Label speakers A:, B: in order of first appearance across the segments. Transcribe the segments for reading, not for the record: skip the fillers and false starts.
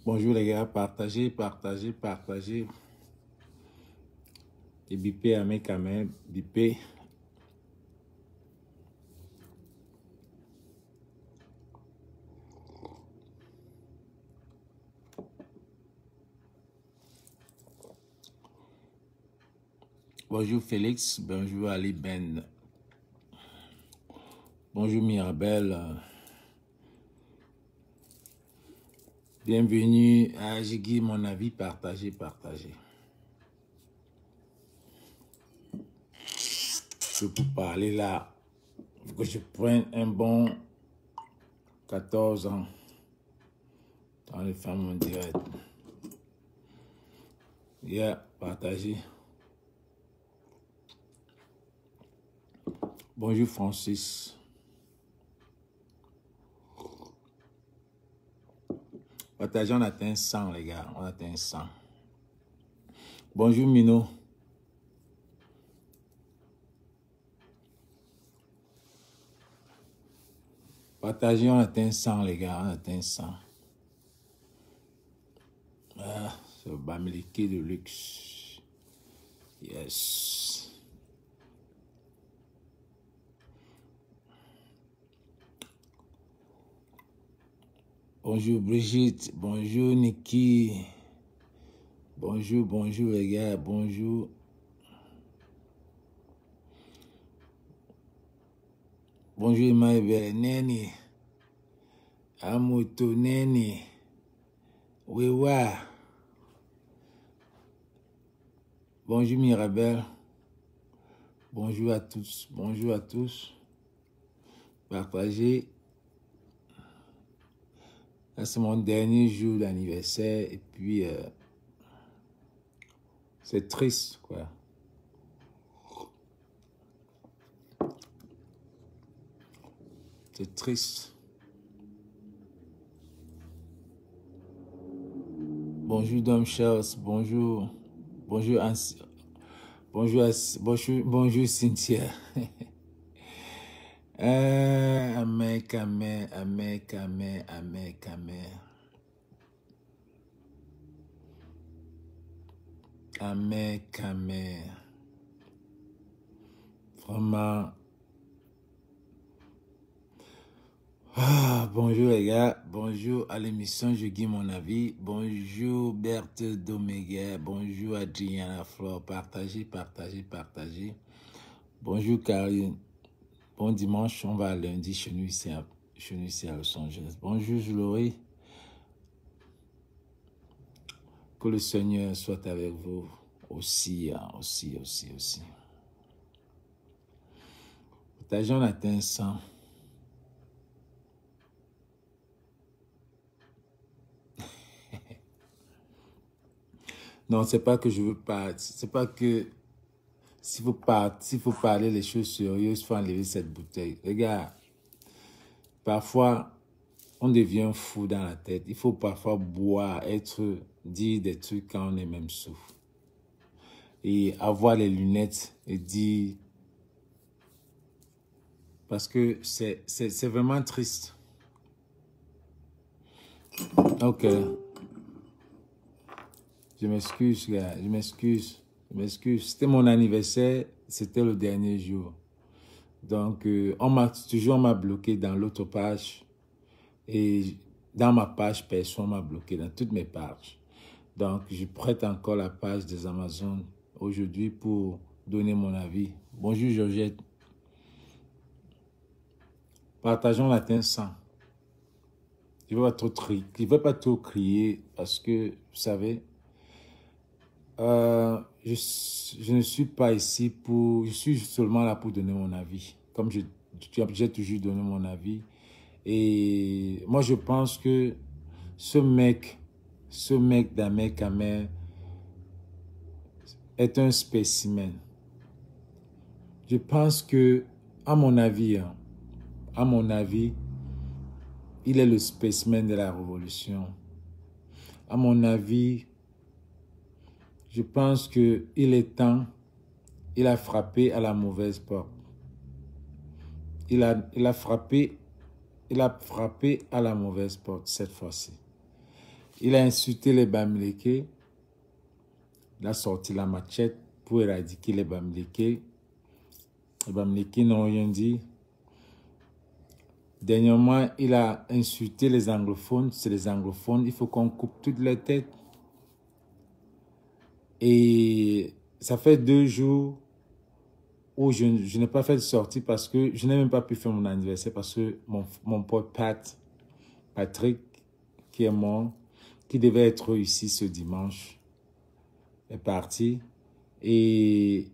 A: Bonjour les gars, partagez, partagez, partagez. Et bipez à mes caméras, bipez. Bonjour Félix, bonjour Ali Ben. Bonjour Mirabel. Bienvenue à Jigui, mon avis, partagez, partagez. Je peux parler là. Il faut que je prenne un bon 14 ans dans les femmes en direct. Yeah, partagez. Bonjour Francis. Partagez, on atteint 100 les gars, on atteint 100. Bonjour Mino. Partagez, on atteint 100 les gars, on atteint 100. Ah, c'est le Bamileke de luxe. Yes. Bonjour Brigitte, bonjour Niki. Bonjour, bonjour les gars, bonjour. Bonjour Emmanuel, Neni. Amoto, Neni. Wewa. Bonjour Mirabel. Bonjour à tous, bonjour à tous. Partagez. Là, c'est mon dernier jour d'anniversaire et puis c'est triste, quoi. C'est triste. Bonjour Dom Charles, bonjour. Bonjour bonjour Cynthia. Amen, amen, amen, amen, amen, amen. Amen, amen. Vraiment. Ah, bonjour les gars, bonjour à l'émission Je Guide mon avis, bonjour Berthe Doméguer, bonjour Adriana Flore, partagez, partagez, partagez. Bonjour Karine, bon dimanche, on va à lundi chez nous ici à Los Angeles. Bonjour Julie, que le Seigneur soit avec vous aussi, aussi. Partagez, on atteint 100. Non, c'est pas que je veux pas. C'est pas que s'il faut parler les choses sérieuses, il faut enlever cette bouteille. Les gars, parfois, on devient fou dans la tête. Il faut parfois boire, dire des trucs quand on est même sous. Et avoir les lunettes et dire... Parce que c'est vraiment triste. Ok. Je m'excuse, gars. Je m'excuse. C'était mon anniversaire. C'était le dernier jour. Donc, on m'a bloqué dans l'autre page. Et dans ma page perso, on m'a bloqué dans toutes mes pages. Donc, je prête encore la page des Amazones aujourd'hui pour donner mon avis. Bonjour, Georgette. Partageons la 100. Je ne vais pas trop crier parce que, vous savez, je ne suis pas ici pour... Je suis seulement là pour donner mon avis. Comme j'ai toujours donné mon avis. Et moi, je pense que ce mec d'Ahmed Kamer est un spécimen. Je pense que, à mon avis, il est le spécimen de la révolution. À mon avis, je pense qu'il est temps, il a frappé à la mauvaise porte. Il a frappé à la mauvaise porte cette fois-ci. Il a insulté les Bamileke. Il a sorti la machette pour éradiquer les Bamileke. Les Bamileke n'ont rien dit. Dernièrement, il a insulté les anglophones. C'est les anglophones. Il faut qu'on coupe toutes les têtes. Et ça fait 2 jours où je n'ai pas fait de sortie parce que je n'ai même pas pu faire mon anniversaire parce que mon pote Patrick, qui est mort, qui devait être ici ce dimanche, est parti. Et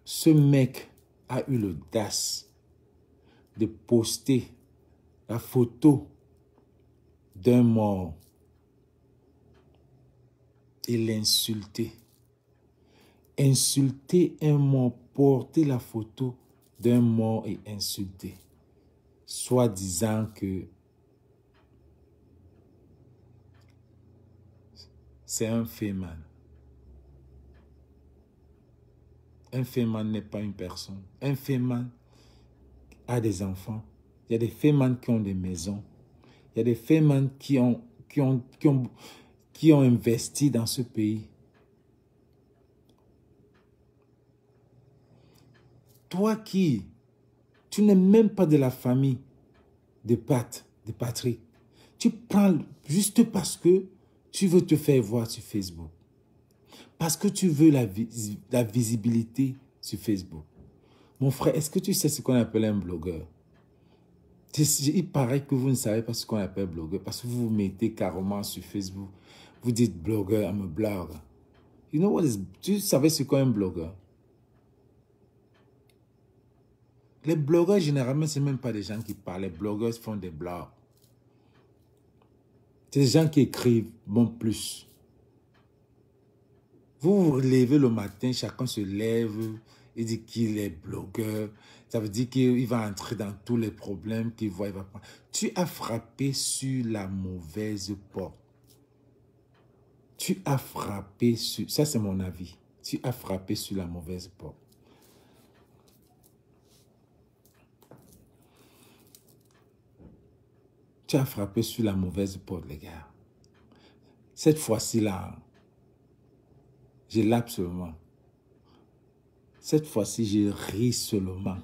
A: ce mec a eu l'audace de poster la photo d'un mort et l'insulter. Insulter un mort, porter la photo d'un mort et insulter. Soit disant que c'est un féman. Un féman n'est pas une personne. Un féman a des enfants. Il y a des fémans qui ont des maisons. Il y a des fémans qui ont investi dans ce pays. Toi tu n'es même pas de la famille de Patrick. Tu prends juste parce que tu veux te faire voir sur Facebook. Parce que tu veux la visibilité sur Facebook. Mon frère, est-ce que tu sais ce qu'on appelle un blogueur? Il paraît que vous ne savez pas ce qu'on appelle blogueur parce que vous vous mettez carrément sur Facebook. Vous dites blogueur, I'm a blogger. You know what is... Tu savais ce qu'est un blogueur? Les blogueurs, généralement, ce n'est même pas des gens qui parlent. Les blogueurs font des blogs. C'est des gens qui écrivent, bon plus. Vous vous levez le matin, chacun se lève et dit qu'il est blogueur. Ça veut dire qu'il va entrer dans tous les problèmes qu'il voit. Tu as frappé sur la mauvaise porte. Tu as frappé sur... Ça, c'est mon avis. Tu as frappé sur la mauvaise porte. Tu as frappé sur la mauvaise porte, les gars. Cette fois-ci, là, je lappe seulement. Cette fois-ci, je ris seulement.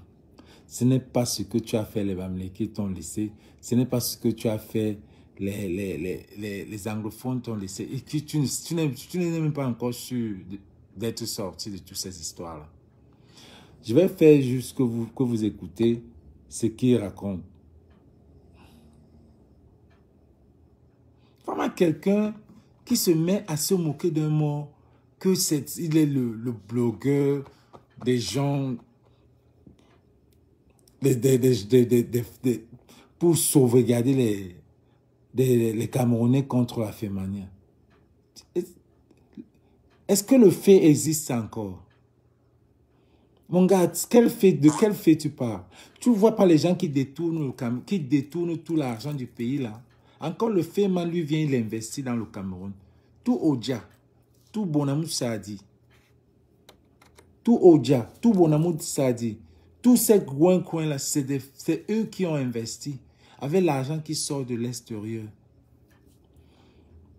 A: Ce n'est pas ce que tu as fait, les Bamileke t'ont laissé. Ce n'est pas ce que tu as fait, les anglophones t'ont laissé. Et que tu n'es même pas encore sûr d'être sorti de toutes ces histoires-là. Je vais faire juste que vous écoutez ce qu'il raconte. Vraiment quelqu'un qui se met à se moquer d'un mort, il est le blogueur des gens, pour sauvegarder les Camerounais contre la fémania. Est-ce que le fait existe encore? Mon gars, de quel fait tu parles? Tu ne vois pas les gens qui détournent tout l'argent du pays là? Encore le FEMA, lui, vient, il investit dans le Cameroun. Tout Odia, tout Bonamou Sadi, tout Odia, tout Bonamou Sadi, tous ces coins là, c'est eux qui ont investi avec l'argent qui sort de l'extérieur.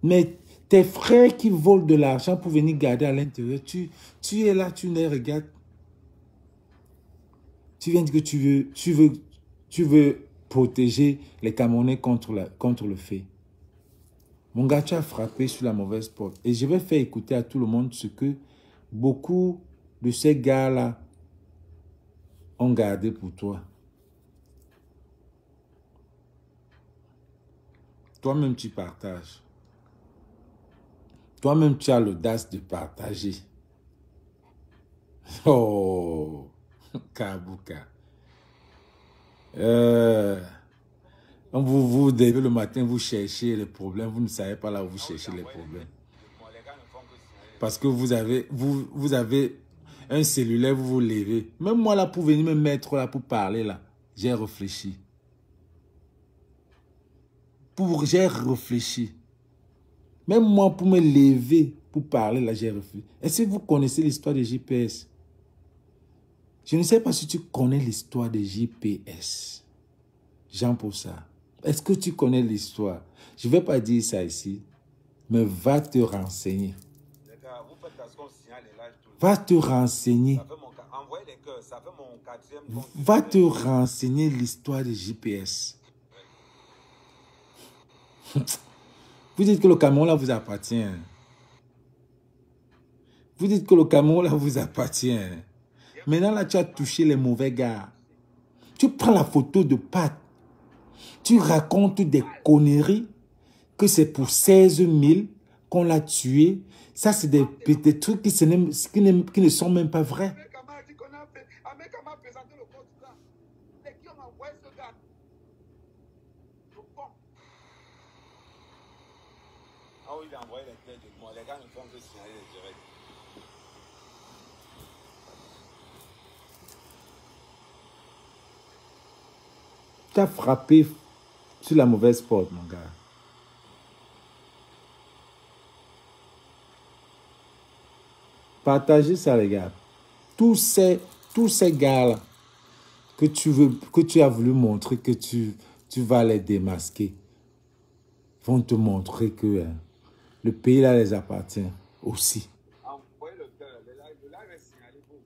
A: Mais tes frères qui volent de l'argent pour venir garder à l'intérieur, tu es là, tu les regardes. Tu viens dire que tu veux protéger les Camerounais contre le fait. Mon gars, tu as frappé sur la mauvaise porte. Et je vais faire écouter à tout le monde ce que beaucoup de ces gars-là ont gardé pour toi. Toi-même, tu partages. Toi-même, tu as l'audace de partager. Oh, Kabuka. Vous levez le matin, vous cherchez les problèmes, vous ne savez pas là où vous cherchez les problèmes. Parce que vous avez un cellulaire, vous vous levez. Même moi là, pour venir me mettre là, pour parler là, j'ai réfléchi. J'ai réfléchi. Même moi, pour me lever, pour parler là, j'ai réfléchi. Est-ce que vous connaissez l'histoire des GPS? Je ne sais pas si tu connais l'histoire des GPS. Jean pour ça. Est-ce que tu connais l'histoire? Je ne vais pas dire ça ici. Mais va te renseigner.
B: Les gars, vous faites parce qu'on signale les lives tout le temps.
A: Va te renseigner.
B: Ça fait envoyez les cœurs, ça fait mon 4e compte.
A: Va te renseigner l'histoire des GPS. Vous dites que le Cameroun là vous appartient. Vous dites que le Cameroun là vous appartient. Maintenant là tu as touché les mauvais gars. Tu prends la photo de Pat. Tu racontes des conneries que c'est pour 16 000 qu'on l'a tué. Ça c'est des trucs qui ne sont même pas vrais.
B: Ah oui, il a envoyé les clés de moi. Les gars ne font que signaler les directs.
A: Tu as frappé sur la mauvaise porte, mon gars. Partagez ça, les gars. Tous ces gars-là que tu as voulu montrer que tu vas les démasquer, vont te montrer que le pays là les appartient aussi.
B: Envoyez le cœur. Le live est signalé pour aussi.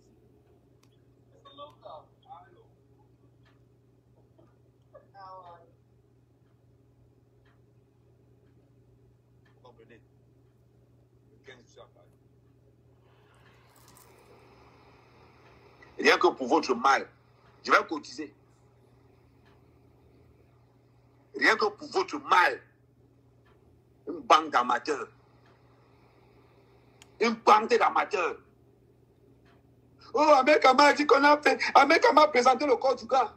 B: Vous comprenez? Le 15 je suis à Paris. Rien que pour votre mal, je vais cotiser. Rien que pour votre mal, une banque d'amateurs. Une bande d'amateurs. Oh, Amekama a dit qu'on a fait. Amekama a présenté le corps du gars.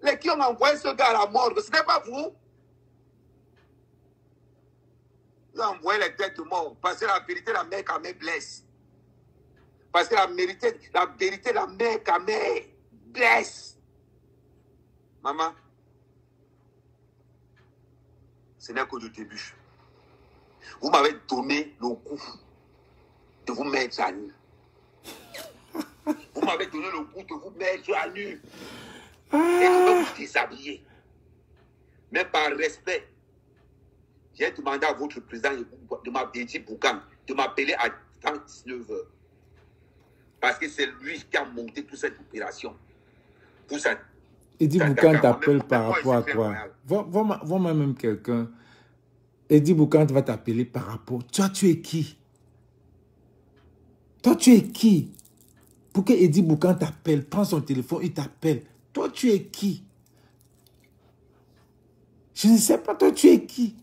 B: Les qui ont envoyé ce gars à la mort, ce n'est pas vous. Vous avez envoyé les têtes de mort. Parce que la vérité, la mère Kamé blesse. Parce que la vérité, la mère Kamé blesse. Maman, ce n'est que le début. Vous m'avez donné le goût de vous mettre à nu. Vous m'avez donné le goût de vous mettre à nu. Et de vous déshabiller. Mais par respect, j'ai demandé à votre président de m'appeler Boukan, de m'appeler à 19 h. Parce que c'est lui qui a monté toute cette opération. Pour ça.
A: Eddie Boukan t'appelle par rapport à quoi? Vois-moi même quelqu'un. Eddie Boukan va t'appeler par rapport. Toi, tu es qui? Toi, tu es qui? Pour que Eddie Boukan t'appelle, prends son téléphone, il t'appelle. Toi, tu es qui? Je ne sais pas, toi, tu es qui?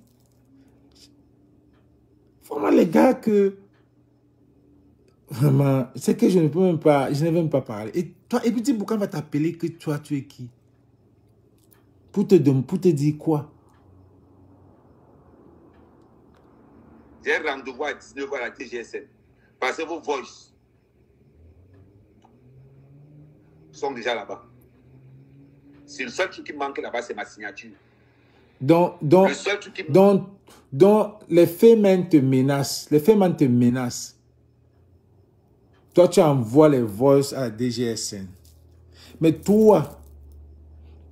A: Vraiment, les gars, que... Vraiment, c'est que je ne peux même pas, je n'ai même pas parlé. Et toi, Eddie Boukan va t'appeler que toi, tu es qui? Pour te dire quoi?
B: J'ai rendez-vous à 19 h à la TGSN. Parce que vos voices sont déjà là-bas. C'est le seul truc qui manque là-bas, c'est ma signature.
A: Donc, les Femen te menacent. Les Femen te menacent. Toi, tu envoies les voices à la DGSN. Mais toi,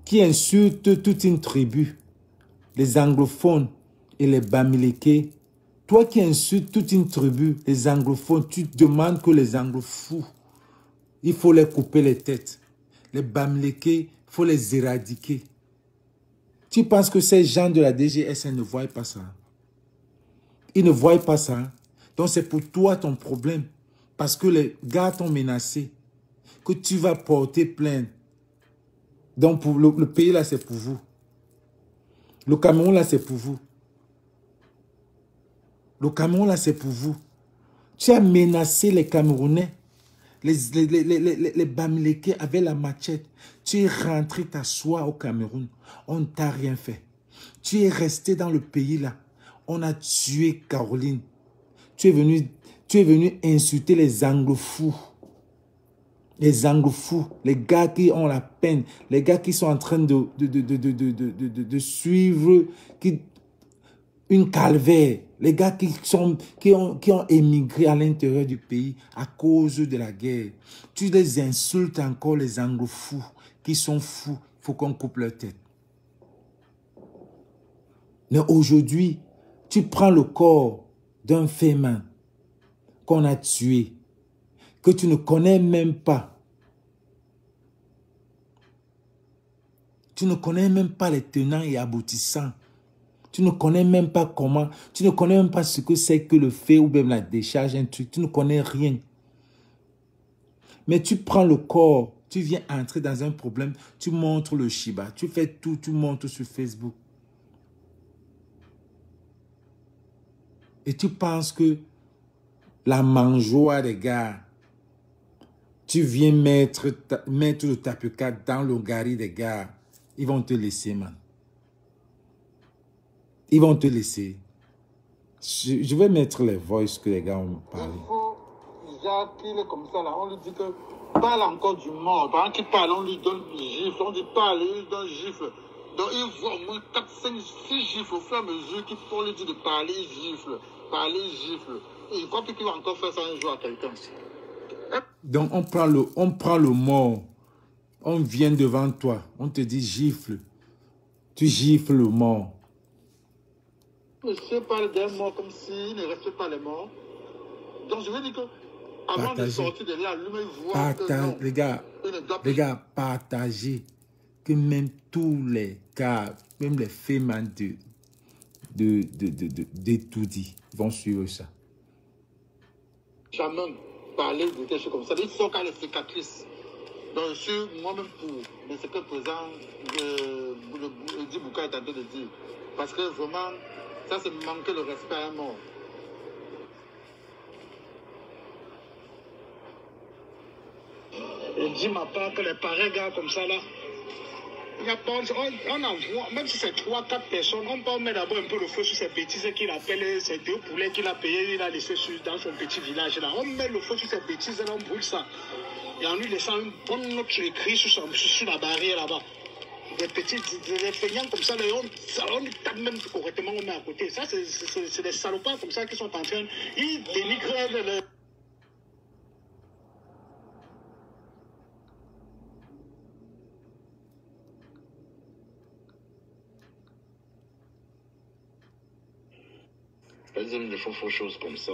A: qui insultes toute une tribu, les anglophones et les bamileke, toi qui insultes toute une tribu, les anglophones, tu demandes que les anglophones, il faut les couper les têtes. Les bamileke, il faut les éradiquer. Tu penses que ces gens de la DGSN ne voient pas ça? Ils ne voient pas ça. Donc c'est pour toi ton problème. Parce que les gars t'ont menacé. Que tu vas porter plainte. Donc pour le pays là, c'est pour vous. Le Cameroun là, c'est pour vous. Le Cameroun là, c'est pour vous. Tu as menacé les Camerounais. Les Bamileke avec la machette. Tu es rentré t'asseoir au Cameroun. On ne t'a rien fait. Tu es resté dans le pays là. On a tué Caroline. Tu es venu insulter les anglofous. Les anglofous. Les gars qui ont la peine. Les gars qui sont en train de suivre une calvaire. Les gars qui ont émigré à l'intérieur du pays à cause de la guerre. Tu les insultes encore, les anglofous qui sont fous. Il faut qu'on coupe leur tête. Mais aujourd'hui, tu prends le corps d'un fémin qu'on a tué, que tu ne connais même pas. Tu ne connais même pas les tenants et aboutissants. Tu ne connais même pas comment, tu ne connais même pas ce que c'est que le fait ou même la décharge, un truc. Tu ne connais rien. Mais tu prends le corps, tu viens entrer dans un problème, tu montres le Shiba, tu fais tout, tu montres sur Facebook. Et tu penses que la mangeoire des gars, tu viens mettre le tapioca dans le gari des gars, ils vont te laisser, man. Ils vont te laisser. Je vais mettre les voices que les gars ont parlé.
C: Jacques, il est comme ça là, on lui dit que parle encore du mort. Pendant qu'il parle, on lui donne une gifle. On dit parle, il lui donne gifle. Donc il voit au moins 4, 5, 6 gifles au fur et à mesure qu'on lui dit de parler, gifle. Parler, gifle. Et je crois qu'il va encore faire ça un jour à quelqu'un.
A: Donc on prend le mort. On vient devant toi. On te dit gifle. Tu gifles le mort.
C: Monsieur parle d'un mort comme s'il ne restait pas les morts. Donc je veux dire que avant de sortir de là, lui-même voit que non,
A: les gars, partagez que même tous les gars, même les femmes d'étoudi vont suivre ça.
C: Jamais parler de quelque chose comme ça. Il faut qu'à les cicatrices. Donc je suis moi-même pour ce que le président Di Bouka est en train de dire. Parce que vraiment, ça c'est manquer le respect à un mort. Et dis ma part que les pareils gars comme ça là, on envoie, même si c'est 3-4 personnes, on peut mettre d'abord un peu le feu sur ces bêtises qu'il appelle, ces 2 poulets qu'il a payés, il a laissé dans son petit village là. On met le feu sur ces bêtises là, on brûle ça. Et en lui laissant une bonne note écrite sur la barrière là-bas. Des petits, des feignants comme ça, on tape même correctement, on met à côté. Ça, c'est des salopards comme ça qui sont en train, ils dénigrent le... Ils aiment des faux choses comme ça.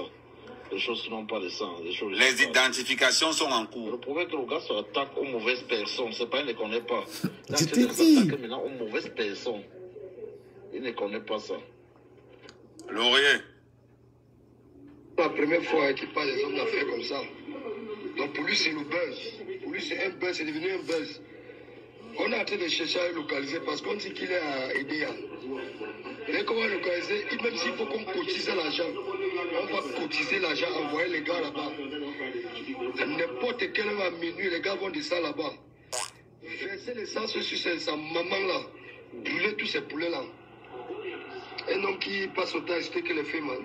C: Des choses qui n'ont pas de sens.
B: Les identifications sont en cours.
C: Le problème est que le gars s'attaque aux mauvaises personnes. C'est pas, il ne connaît pas.
A: Je te dis.
C: Maintenant aux mauvaises personnes. Il ne connaît pas ça.
B: Laurier.
D: C'est la première fois qu'il parle des hommes d'affaires comme ça. Donc pour lui, c'est le buzz. Pour lui, c'est un buzz. C'est devenu un buzz. On est en train de chercher à le localiser parce qu'on dit qu'il est à EDA. Dès qu'on va le localiser, même s'il faut qu'on cotise l'argent, on va cotiser l'argent, envoyer les gars là-bas. N'importe quelle heure à minuit, les gars vont descendre là-bas. Verser l'essence sur sa maman là. Brûler tous ces poulets là. Un homme qui passe au temps à acheter que les fait mal.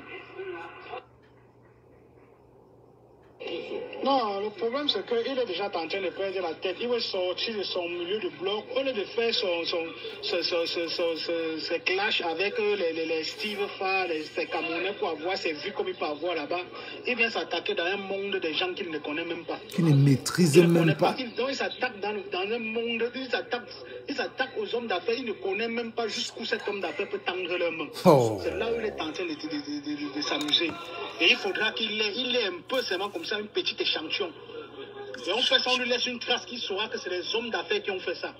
C: Non, le problème c'est qu'il est déjà en train de perdre la tête. Il veut sortir de son milieu de bloc. Au lieu de faire ses clashs avec les Steve Farr, ses Camerounais pour avoir ses vues comme il peut avoir là-bas, il vient s'attaquer dans un monde de gens qu'il ne connaît même pas.
A: Qui ne maîtrise même pas.
C: Donc il s'attaque dans un monde, il s'attaque aux hommes d'affaires, il ne connaît même pas jusqu'où cet homme d'affaires peut tendre leurs mains.
A: Oh.
C: C'est là où il est en train de s'amuser. Et il faudra qu'il ait un peu seulement comme ça, une petite échantillon. Et on fait ça, on lui laisse une trace qui saura que c'est les hommes d'affaires qui ont fait ça.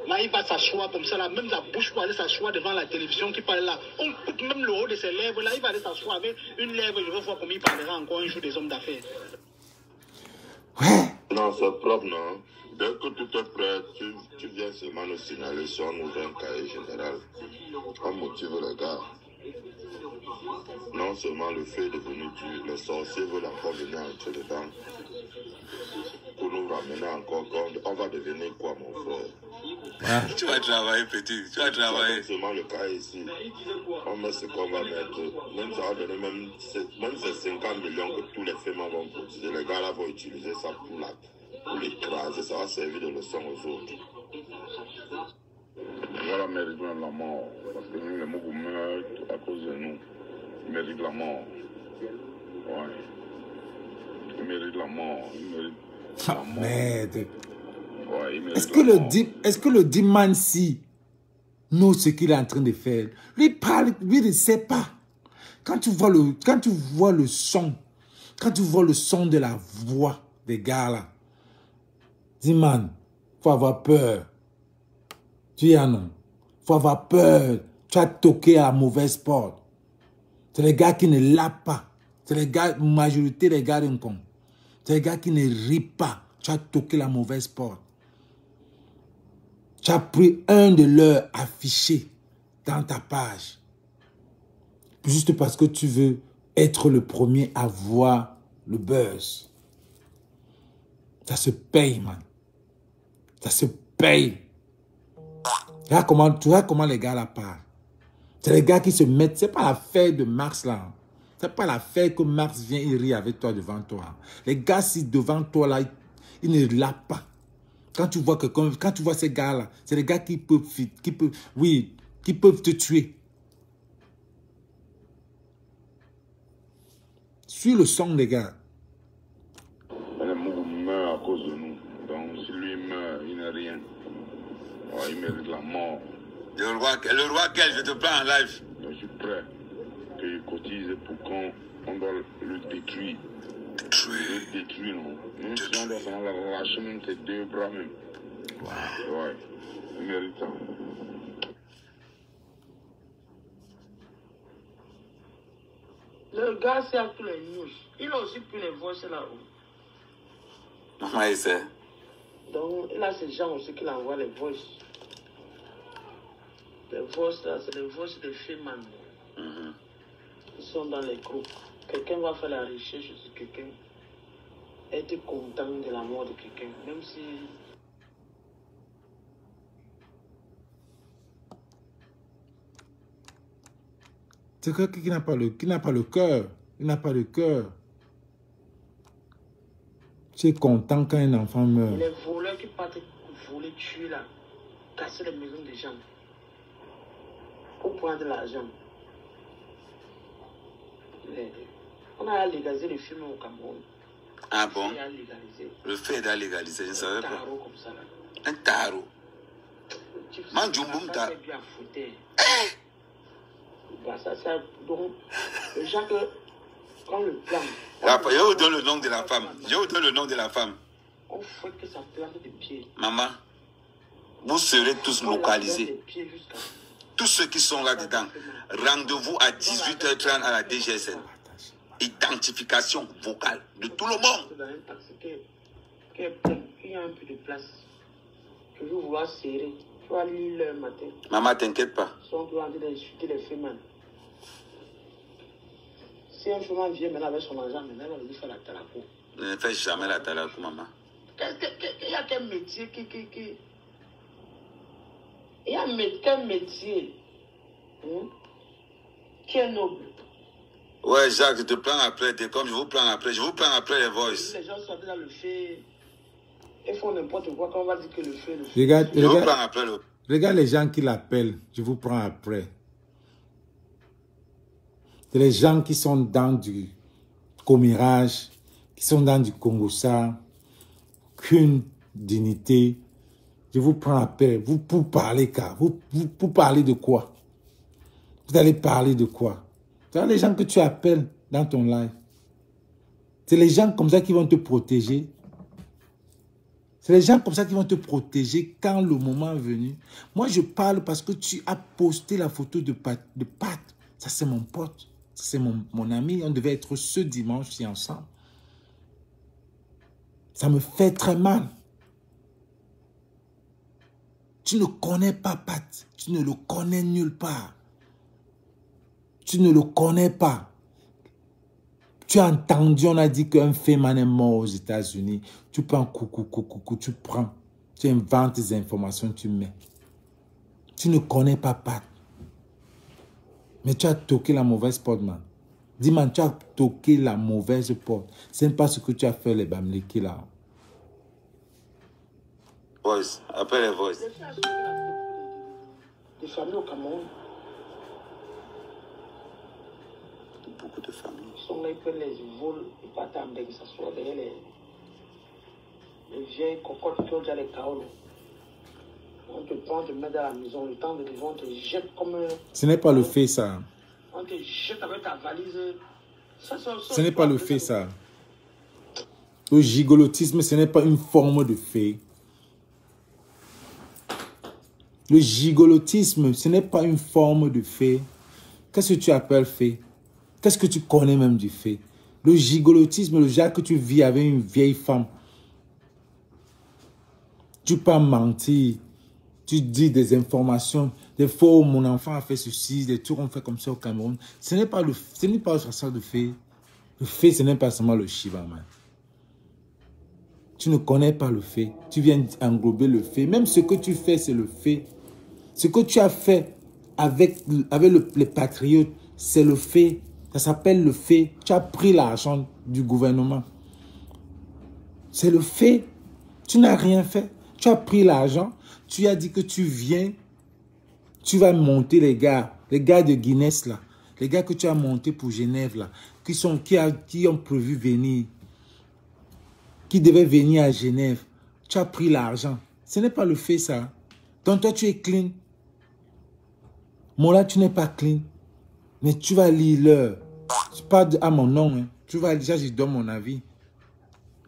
C: Là, il va s'asseoir comme ça, là, même la bouche pour aller s'asseoir devant la télévision qui parle là. On coupe même le haut de ses lèvres, là, il va aller s'asseoir avec une lèvre, je veux voir comment il parlera encore un jour des hommes d'affaires.
A: Ouais.
E: Non, c'est propre, non. Dès que tout est prêt, tu viens seulement nous signaler sur un nouveau cahier général. On motive les gars. Non seulement le fait est devenu dur, les sorciers veulent encore venir entrer dedans. Pour nous ramener encore, on va devenir quoi, mon frère?
A: Ah.
B: Tu vas travailler, petit. Tu vas travailler.
E: Non seulement le cas ici. On met ce qu'on va mettre. Même ça va donner même ces 50 millions que tous les femmes vont cotiser. Les gars là vont utiliser ça pour l'écraser. Ça va servir de leçon aux autres.
F: Voilà, mérite la mort. Parce que nous, les mots meurent à cause de nous. Ils méritent la mort. Ouais. Ils méritent la mort. Ils méritent la mort.
A: Merde.
F: Ouais, ils méritent
A: Est-ce que le Dimansi nous ce qu'il est en train de faire? Lui parle, lui ne sait pas. Quand tu vois le son, quand tu vois le son de la voix des gars là, dis man, faut avoir peur. Tu y en as. Faut avoir peur. Tu as toqué à la mauvaise porte. C'est les gars qui ne lapent pas. C'est les gars, majorité des gars d'un con. C'est les gars qui ne rient pas. Tu as toqué la mauvaise porte. Tu as pris un de leurs affichés dans ta page. Juste parce que tu veux être le premier à voir le buzz. Ça se paye, man. Ça se paye. Tu vois comment les gars là parlent. C'est les gars qui se mettent. C'est pas l'affaire de Max là. C'est pas l'affaire que Max vient et rit avec toi devant toi. Les gars, si devant toi là, ils ne lapent pas. Quand tu vois ces gars là, c'est les gars qui peuvent te tuer. Suis le son des gars.
F: Le Mougou meurt à cause de nous. Donc si lui meurt, il n'est rien. Ouais, il mérite la mort.
B: Le roi quel, je te prends en live.
F: Je suis prêt. Qu'il cotise pour qu'on doit le détruire. Le détruire, non. Même si on doit s'en lâcher même ses 2 bras même. Wow. Ouais, il mérite ça.
C: Le gars, c'est à tous les news. Il a aussi pris les voices là-haut.
B: Maman, il sait.
C: Donc, il a ces gens aussi qui l'envoient les voices. Les voices là, c'est les voices de filles, man. Ils sont dans les groupes. Quelqu'un va faire la recherche sur quelqu'un. Être content de la mort de quelqu'un. Même si...
A: C'est quelqu'un qui n'a pas le cœur. Il n'a pas le cœur. Tu es content quand un enfant meurt.
C: Les voleurs qui partent voler, tuer là, casser les maisons des gens pour prendre de l'argent. On a légalisé le film au Cameroun.
B: Ah bon? Le fait d'être légalisé, je ne savais pas.
C: Un tarot comme ça là.
B: Un tarot. Manjumboum tarot.
C: Bah ça, donc, le gens que, quand le plan...
B: Je vous donne le nom de la femme. Je vous donne le nom de la femme.
C: On fait que ça plante des pieds.
B: Maman, vous serez tous localisés. Tous ceux qui sont là-dedans, rendez-vous à 18h30 à la DGSN. Identification vocale de tout le monde.
C: Dans un taxi qui est plein, il y a un peu de place. Je vais vouloir serrer. Tu vas lire le matin.
B: Maman, t'inquiète pas.
C: Ils sont en train d'insulter les femmes. Si un femme vient maintenant avec son argent, maintenant elle va lui faire la talaco.
B: Ne fais jamais la talaco, maman.
C: Il y a quel métier il y a quel métier qui est noble.
B: Ouais, Jacques, je te prends après. Comme je vous prends après. Je vous prends après les voices.
C: Les gens sont dans le fait. Ils font n'importe quoi quand on va dire que le fait.
A: Regarde les gens qui l'appellent. Je vous prends après. C'est les gens qui sont dans du commérage, qui sont dans du Congossa, qu'une dignité. Je vous prends après. Vous pour parler, car vous pour parler de quoi? Vous allez parler de quoi? C'est les gens que tu appelles dans ton live. C'est les gens comme ça qui vont te protéger. C'est les gens comme ça qui vont te protéger quand le moment est venu. Moi, je parle parce que tu as posté la photo de Pat. Ça, c'est mon pote. C'est mon ami. On devait être ce dimanche-ci ensemble. Ça me fait très mal. Tu ne connais pas Pat. Tu ne le connais nulle part. Tu ne le connais pas. Tu as entendu, on a dit qu'un féman est mort aux États-Unis. Tu prends coucou, tu prends. Tu inventes des informations, tu mets. Tu ne connais pas Pat. Mais tu as toqué la mauvaise porte, man. Dis-moi, tu as toqué la mauvaise porte. Ce n'est pas ce que tu as fait, les Bamleki, là.
B: Voice, après les voices.
C: Des familles au Cameroun.
B: Beaucoup de familles.
C: Ils sont là, ils prennent les vols, ils partent en que ça soit derrière les vieilles cocottes qui ont déjà les chaos. On te prend, on te met dans la maison, le temps de vivre, on te jette comme un...
A: Ce n'est pas le fait, ça.
C: On on te jette avec ta valise.
A: Ce n'est pas le fait, ça. Le gigolotisme, ce n'est pas une forme de fait. Le gigolotisme, ce n'est pas une forme de fait. Qu'est-ce que tu appelles fait? Qu'est-ce que tu connais même du fait? Le gigolotisme, le genre que tu vis avec une vieille femme. Tu peux mentir. Tu dis des informations. Des fois, oh, mon enfant a fait ceci, des trucs on fait comme ça au Cameroun. Ce n'est pas le chasseur de fait. Le fait, ce n'est pas seulement le Shiva, man. Tu ne connais pas le fait. Tu viens englober le fait. Même ce que tu fais, c'est le fait. Ce que tu as fait avec les patriotes, c'est le fait. Ça s'appelle le fait. Tu as pris l'argent du gouvernement. C'est le fait. Tu n'as rien fait. Tu as pris l'argent. Tu as dit que tu viens. Tu vas monter les gars de Guinness, là. Les gars que tu as montés pour Genève, là. Qui ont prévu venir. Qui devaient venir à Genève. Tu as pris l'argent. Ce n'est pas le fait, ça. Donc toi, tu es clean. Moi, là, tu n'es pas clean. Mais tu vas lire l'heure. C'est pas à mon nom. Hein. Tu vas déjà, je donne mon avis.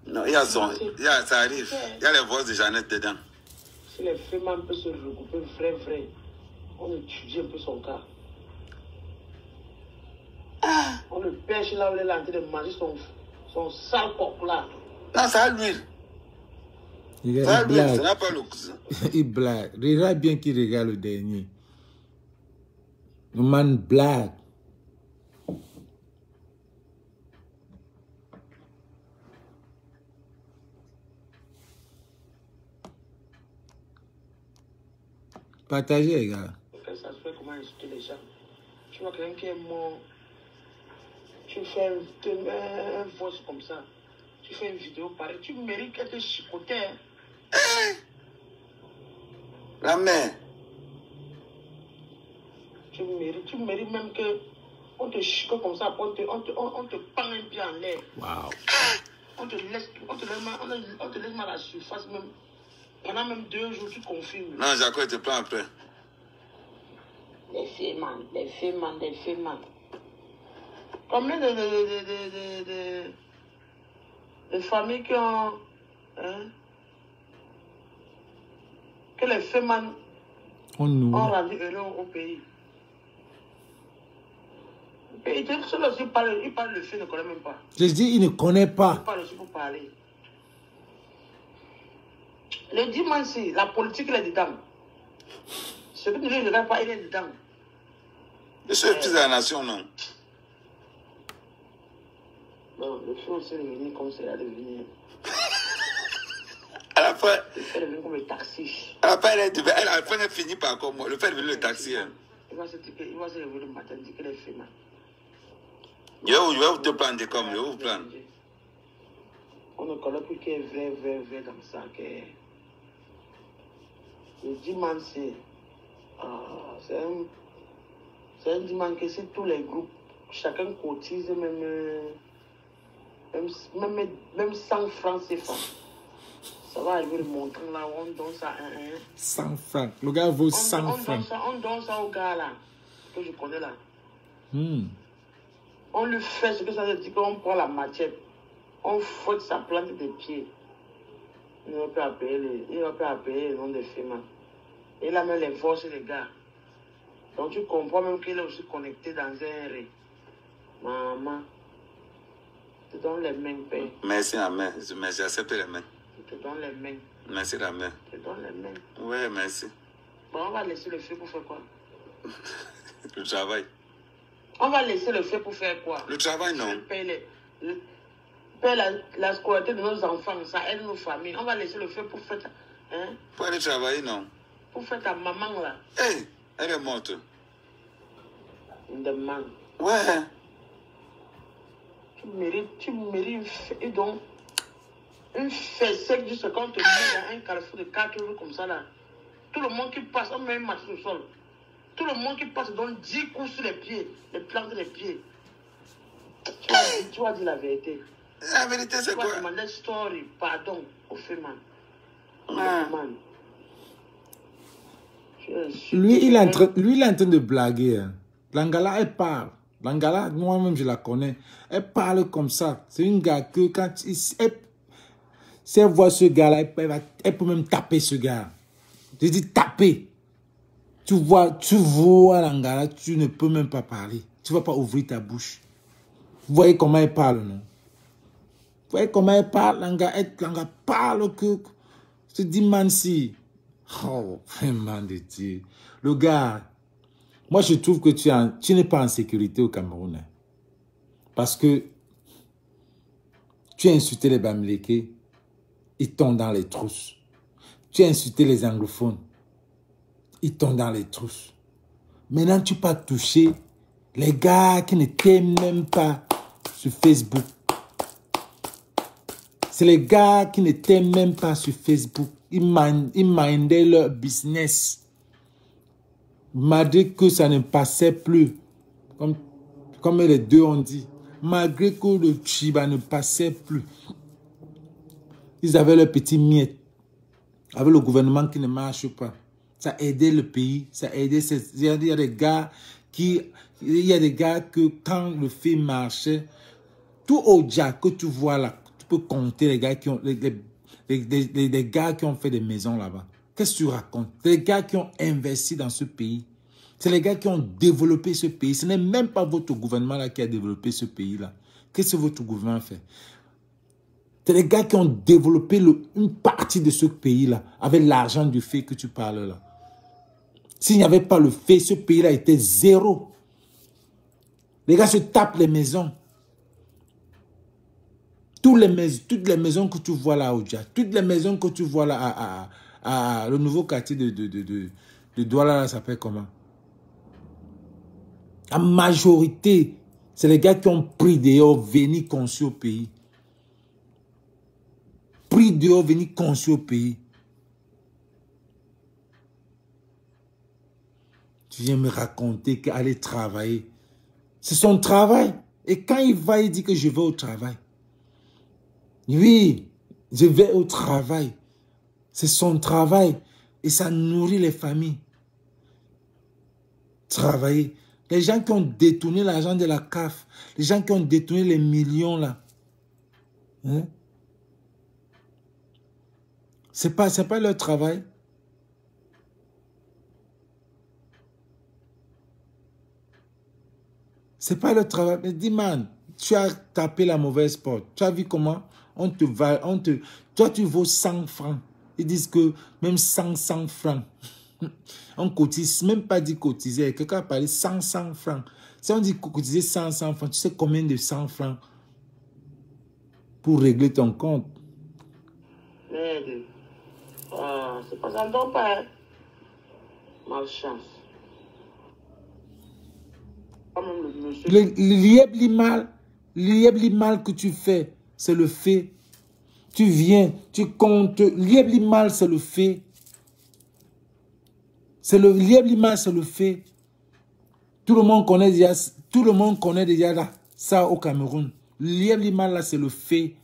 B: Non, ça arrive. Il y a les voix de Jeannette dedans.
C: Si les femmes peuvent se regrouper vrai, on étudie un peu son cas. On le pêche là où il est en train de manger son sale coq là.
B: Non, ça a l'huile.
A: Il blague. Il blague. Regarde bien qu'il regarde le dernier. Le man blague. Partagez, les gars.
C: Ça se fait comment insulter les gens. Tu vois quelqu'un qui est mort. Tu fais un voice comme ça. Tu fais une vidéo pareille. Tu mérites qu'elle te chicote.
B: La mère.
C: Tu mérites même que on te chicote comme ça. On te pend un pied en l'air.
A: Wow.
C: On te laisse mal à la surface même. Pendant même 2 jours, tu confirmes.
B: Non, Jaco, il te prend après.
C: Les femmes. Combien de familles qui ont... Hein, que les femmes ont rendu heureux au pays. Et celui-là aussi il parle le fait, ne connaît même pas.
A: Je dis, il ne connaît pas.
C: Il parle aussi pour parler. Le dimanche, la politique, il est dedans. Ce que tu ne regardes pas, il est dedans.
B: Je suis le petit de la nation, non?
C: Non, le fait aussi devenu comme c'est là devenu.
B: À la fin.
C: Le fait devenu comme le taxi.
B: À la fin, elle finit par comme moi. Le fait devenu le taxi. Hein.
C: Il va se lever le matin, dire qu'il est fait mal.
B: Je vais vous te prendre comme je vais vous prendre.
C: On ne connaît plus qu'il est vrai dans ça. Le dimanche, c'est un dimanche que c'est tous les groupes, chacun cotise même 100 francs CFA. Ça va arriver le montant là, on donne ça à
A: 100 francs. Le gars vaut 100 francs.
C: On donne ça au gars là, que je connais là. On lui fait ce que ça veut dire qu'on prend la machette, on fouette sa plante des pieds. Il ne va pas payer le nom des femmes. Il a même les forces des gars. Donc tu comprends même qu'il est aussi connecté dans un ré. Maman, je te donne les mains, père.
B: Merci la main. Merci, j'accepte les mains.
C: Je te donne les mains.
B: Merci la main.
C: Je te donne les mains.
B: Ouais, merci.
C: Bon, on va laisser le feu pour faire quoi?
B: Le travail.
C: On va laisser le feu pour faire quoi?
B: Le travail, non.
C: Payer la scolarité de nos enfants, ça aide nos familles. On va laisser le feu pour faire... Hein?
B: Pour aller travailler, non.
C: Pour faire ta maman là.
B: Hey, elle est morte.
C: Une demande.
B: Ouais.
C: Tu mérites et donc une fessette juste quand on te met dans un carrefour de 4 euros comme ça là. Tout le monde qui passe, on met un match au sol. Tout le monde qui passe donne 10 coups sur les pieds, les plantes des pieds. Tu vas dire la vérité.
B: La vérité, c'est quoi?
C: Tu vas demander story, pardon, au fémin.
A: Lui, il est en train de blaguer. Hein. L'Angala, elle parle. Langala, moi-même, je la connais. Elle parle comme ça. C'est une gars que quand si elle voit ce gars-là, elle peut même taper ce gars. Je dis taper. Tu vois Langala, tu ne peux même pas parler. Tu ne vas pas ouvrir ta bouche. Vous voyez comment elle parle, non? Vous voyez comment elle parle? Langa parle que... Je te dis, Mansi. Oh, vraiment de Dieu. Le gars, moi je trouve que tu n'es pas en sécurité au Cameroun. Hein. Parce que tu as insulté les Bamileke, ils tombent dans les trousses. Tu as insulté les anglophones, ils tombent dans les trousses. Maintenant, tu peux toucher les gars qui ne t'aiment même pas sur Facebook. C'est les gars qui ne t'aiment même pas sur Facebook. Ils mindaient leur business. Malgré que ça ne passait plus, comme les deux ont dit, malgré que le Chiba ne passait plus, ils avaient leur petit miette, avec le gouvernement qui ne marche pas. Ça aidait le pays, ça aidait. Il y a des gars que quand le film marchait, tout au Jack que tu vois là, tu peux compter les gars qui ont les gars qui ont fait des maisons là-bas. Qu'est-ce que tu racontes? Les gars qui ont investi dans ce pays. C'est les gars qui ont développé ce pays. Ce n'est même pas votre gouvernement là qui a développé ce pays-là. Qu'est-ce que votre gouvernement fait? C'est les gars qui ont développé une partie de ce pays-là avec l'argent du fait que tu parles là. S'il n'y avait pas le fait, ce pays-là était zéro. Les gars se tapent les maisons. Toutes les maisons que tu vois là, Oja, toutes les maisons que tu vois là, le nouveau quartier de Douala, là, ça s'appelle comment? En majorité, c'est les gars qui ont pris dehors, venus construire au pays. Pris dehors, venus construire au pays. Tu viens me raconter qu'aller travailler, c'est son travail. Et quand il va, il dit que je vais au travail. Oui, je vais au travail. C'est son travail. Et ça nourrit les familles. Travailler. Les gens qui ont détourné l'argent de la CAF, les gens qui ont détourné les millions là. Hein? C'est pas leur travail. C'est pas leur travail. Mais dis, man, tu as tapé la mauvaise porte. Tu as vu comment toi, tu vaux 100 francs. Ils disent que même 100 francs. On cotise, même pas dit cotiser. Quelqu'un a parlé 100 francs. Si on dit cotiser 100 francs, tu sais combien de 100 francs pour régler ton compte?
G: Merde. C'est pas ça, non pas. Hein? Malchance.
A: L'ieblimal que tu fais, c'est le fait. Tu viens, tu comptes. L'ieblimal, c'est le fait. L'ieblimal, c'est le fait. Tout le monde connaît déjà ça au Cameroun. L'ieblimal, là, c'est le fait.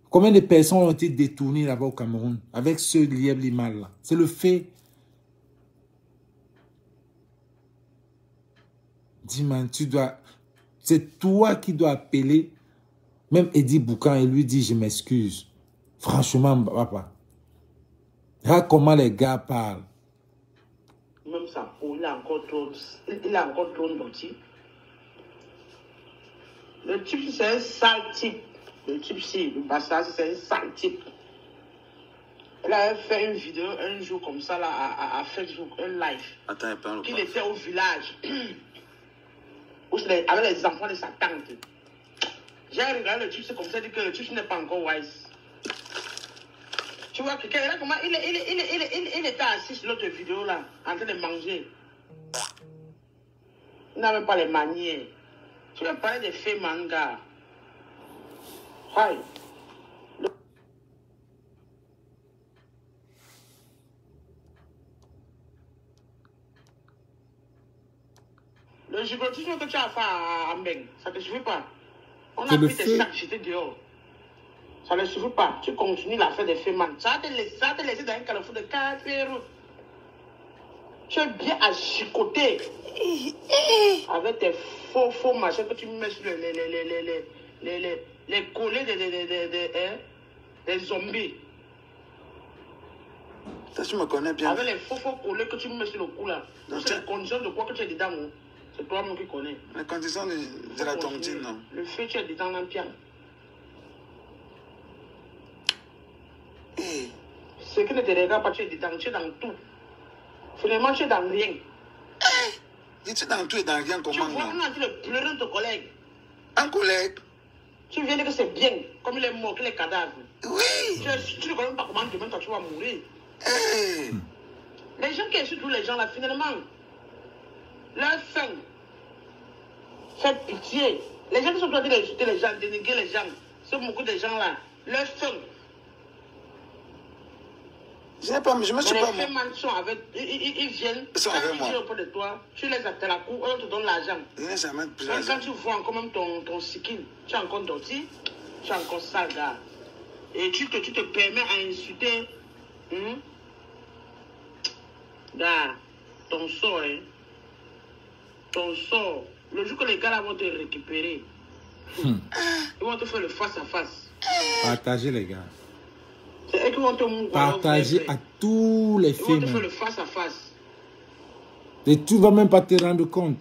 A: Combien de personnes ont été détournées là-bas au Cameroun avec ce l'ieblimal là? C'est le fait. Dis-moi, c'est toi qui dois appeler même Eddie Boucan et lui dire je m'excuse. Franchement, papa. Regarde comment les gars parlent.
G: Même sa peau, il a encore trop naughty. Le type, c'est un sale type. Le type, si, le bastard, c'est un sale type. Elle a fait une vidéo un jour comme ça là, à Facebook, un live.
B: Attends, il parle.
G: Qu'il était au village. Avec les enfants de sa tante. J'ai regardé le type, c'est comme ça, dit que le type n'est pas encore wise. Tu vois, quelqu'un là, comment il était assis sur l'autre vidéo là, en train de manger. Il n'avait pas les manières. Tu veux parler des faits manga. Ouais. Le gigotisme que tu as fait à Mbeng, ça ne te suffit pas. On a pris tes sacs, j'étais dehors. Ça ne suffit pas. Tu continues l'affaire des faits man. Ça va te laisser dans un carrefour de 4 euros. Tu es bien à chicoter avec tes faux machin que tu mets sur les collets des zombies.
H: Ça, tu me connais bien.
G: Avec les faux collets que tu mets sur le cou là. C'est les conditions de quoi que tu es dedans. C'est toi-même qui connais.
H: Les conditions de la tontine, non?
G: Le feu, tu es dedans dans le piano. Ce qui ne te regarde pas, tu es dedans, tu es dans tout. Finalement, tu es dans rien.
H: Tu es dans tout et dans rien, comment?
G: Tu vois, on a dit le pleurer de ton collègue.
H: Un collègue?
G: Tu viens dire que c'est bien, comme il est mort, qu'il est cadavre.
H: Oui.
G: Tu ne connais pas comment demain, toi, tu vas mourir.
H: Hey.
G: Les gens qui insultent tous les gens là, finalement, leur fin fait pitié. Les gens qui sont en train d'insulter les gens, dénigrer les gens, c'est beaucoup de gens là, leur fin.
H: Je me suis pas...
G: Les femmes sont avec... Ils viennent,
H: ils sont avec moi.
G: Ils viennent auprès de toi, tu les appelles à la cour, on te donne l'argent. Quand tu vois encore même ton skin, tu es encore dorti, tu es encore sale, gars. Et tu te permets à insulter... Gars, ton sort, hein. Ton sort. Le jour que les gars là vont te récupérer, ils vont te faire le face à face.
A: Partagez les gars.
G: C'est eux qui vont te mourir.
A: Partagez à tous les films.
G: Ils vont te faire le face à face.
A: Et tu ne vas même pas te rendre compte.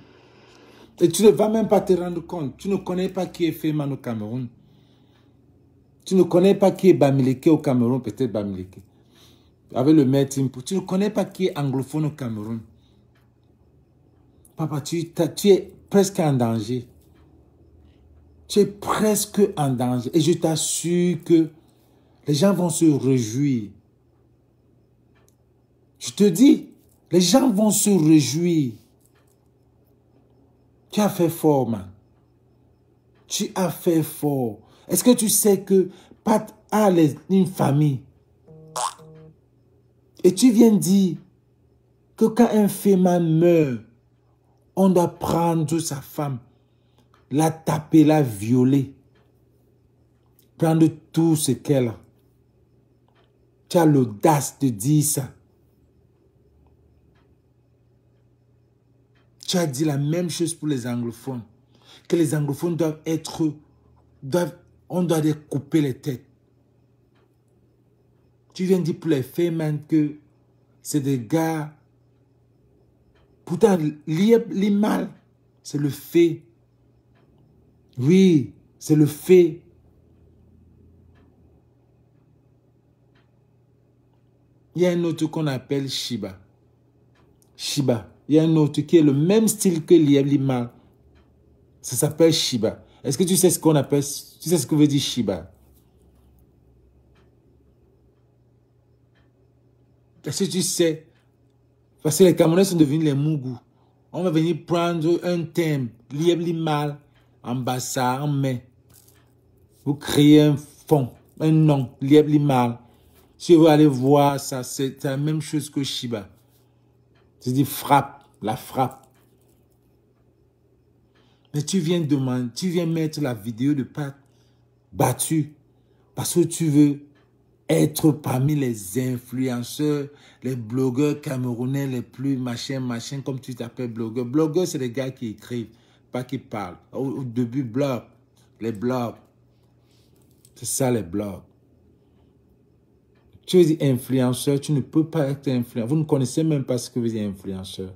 A: Et tu ne vas même pas te rendre compte. Tu ne connais pas qui est Feman au Cameroun. Tu ne connais pas qui est Bamileke au Cameroun, peut-être Bamileke. Avec le maire Timpo. Tu ne connais pas qui est anglophone au Cameroun. Papa, tu es presque en danger. Tu es presque en danger. Et je t'assure que les gens vont se réjouir. Je te dis, les gens vont se réjouir. Tu as fait fort, man. Tu as fait fort. Est-ce que tu sais que Pat a une famille? Et tu viens dire que quand un Feman meurt, on doit prendre sa femme, la taper, la violer, prendre tout ce qu'elle a. Tu as l'audace de dire ça. Tu as dit la même chose pour les anglophones. Que les anglophones doivent être... on doit les couper les têtes. Tu viens de dire pour les Feman que c'est des gars... Pourtant, l'immal, c'est le fait. Oui, c'est le fait. Il y a un autre qu'on appelle Shiba. Shiba. Il y a un autre qui est le même style que l'immal. Ça s'appelle Shiba. Est-ce que tu sais ce qu'on appelle... Tu sais ce que veut dire Shiba? Est-ce que tu sais? Parce que les Camerounais sont devenus les Mougou. On va venir prendre un thème, l'immal, en bassa, en mai. Vous créez un fond, un nom, l'immal. Si vous allez voir ça, c'est la même chose que Shiba. C'est-à-dire frappe, la frappe. Mais tu viens demander, tu viens mettre la vidéo de Pat battu parce que tu veux être parmi les influenceurs, les blogueurs camerounais les plus machin, comme tu t'appelles blogueur. Blogueur, c'est les gars qui écrivent, pas qui parlent. Au début, blog, les blogs. C'est ça les blogs. Tu veux dire influenceur, tu ne peux pas être influenceur. Vous ne connaissez même pas ce que veut dire influenceur.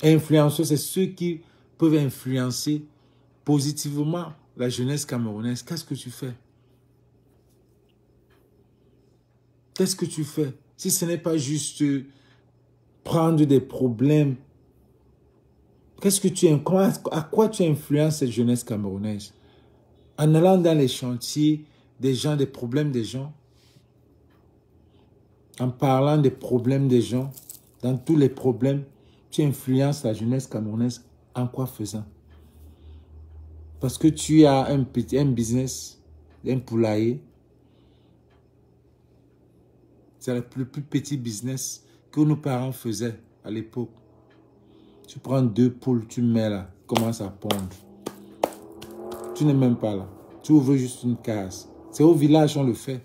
A: Influenceur, c'est ceux qui peuvent influencer positivement la jeunesse camerounaise. Qu'est-ce que tu fais? Qu'est-ce que tu fais? Si ce n'est pas juste prendre des problèmes, qu'est-ce que tu à quoi tu influences cette jeunesse camerounaise? En allant dans les chantiers des gens, des problèmes des gens, en parlant des problèmes des gens, dans tous les problèmes, tu influences la jeunesse camerounaise en quoi faisant? Parce que tu as un business, un poulailler. C'est le plus petit business que nos parents faisaient à l'époque. Tu prends 2 poules, tu mets là, commence à pondre. Tu n'es même pas là. Tu ouvres juste une case. C'est au village on le fait.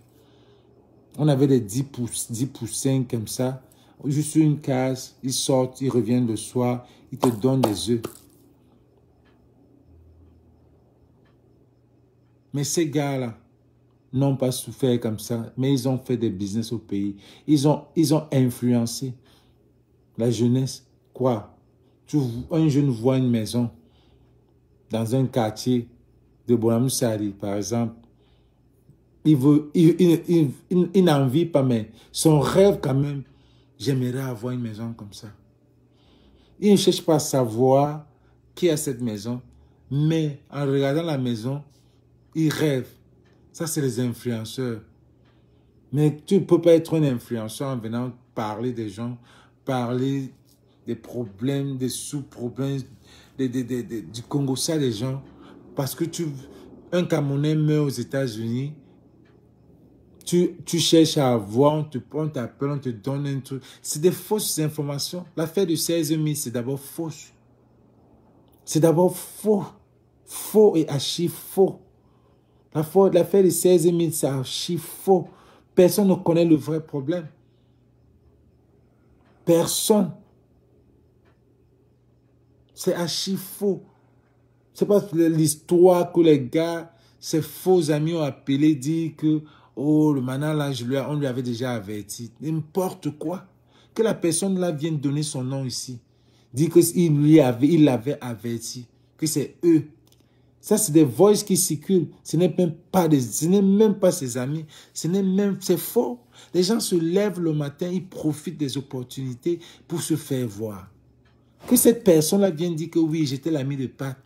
A: On avait des 10 poussins comme ça. Juste une case, ils sortent, ils reviennent le soir, ils te donnent des œufs. Mais ces gars-là n'ont pas souffert comme ça, mais ils ont fait des business au pays. Ils ont influencé la jeunesse. Quoi? Un jeune voit une maison dans un quartier de Bonamoussari, par exemple. Il n'en vit pas, mais son rêve quand même, j'aimerais avoir une maison comme ça. Il ne cherche pas à savoir qui a cette maison, mais en regardant la maison, il rêve. Ça, c'est les influenceurs. Mais tu ne peux pas être un influenceur en venant parler des gens, parler des problèmes, des sous-problèmes du Congo, ça, des gens. Parce que un Camerounais meurt aux États-Unis, tu cherches à avoir, on t'appelle, on te donne un truc. C'est des fausses informations. L'affaire de 16 000, c'est d'abord fausse. C'est d'abord faux. Faux et archi faux. L'affaire de 16 000, c'est archi faux. Personne ne connaît le vrai problème. Personne. C'est archi faux. C'est pas l'histoire que les gars, ses faux amis ont appelé, dit que oh, le maintenant là, on lui avait déjà averti. N'importe quoi. Que la personne là vienne donner son nom ici. Dit qu'il l'avait averti. Que c'est eux. Ça, c'est des voices qui circulent. Ce n'est même pas ses amis. C'est faux. Les gens se lèvent le matin, ils profitent des opportunités pour se faire voir. Que cette personne-là vienne dire que oui, j'étais l'ami de Pat.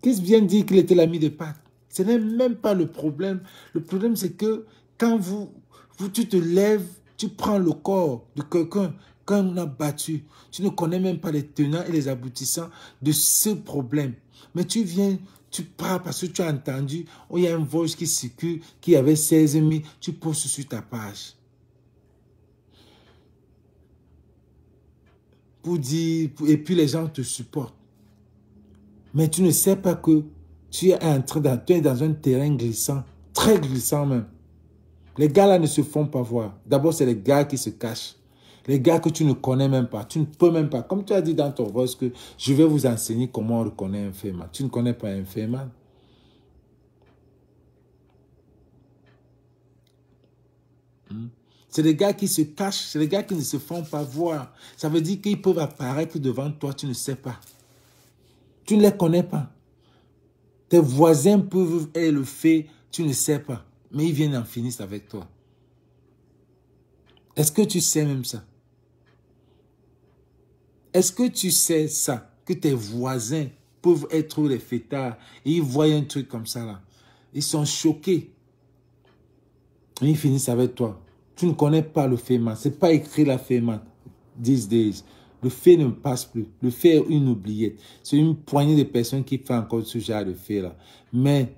A: Qu'il vienne dire qu'il était l'ami de Pat. Ce n'est même pas le problème. Le problème, c'est que quand tu te lèves, tu prends le corps de quelqu'un qu'on a battu. Tu ne connais même pas les tenants et les aboutissants de ce problème. Mais tu viens, tu pars parce que tu as entendu, il y a un voice qui circule, qui avait 16 000, tu postes sur ta page. Pour dire, et puis les gens te supportent. Mais tu ne sais pas que tu es dans un terrain glissant, très glissant même. Les gars là ne se font pas voir. D'abord, c'est les gars qui se cachent. Les gars que tu ne connais même pas. Tu ne peux même pas. Comme tu as dit dans ton voice que je vais vous enseigner comment on reconnaît un Féman. Tu ne connais pas un Féman. C'est les gars qui se cachent. C'est les gars qui ne se font pas voir. Ça veut dire qu'ils peuvent apparaître devant toi. Tu ne sais pas. Tu ne les connais pas. Tes voisins peuvent le faire. Tu ne sais pas. Mais ils viennent en finir avec toi. Est-ce que tu sais même ça? Est-ce que tu sais ça? Que tes voisins peuvent être les fêtards et ils voient un truc comme ça là. Ils sont choqués. Et ils finissent avec toi. Tu ne connais pas le Féman. Ce n'est pas écrit la Féman. These days. Le fait ne passe plus. Le fait est une oubliette. C'est une poignée de personnes qui font encore ce genre de fait là. Mais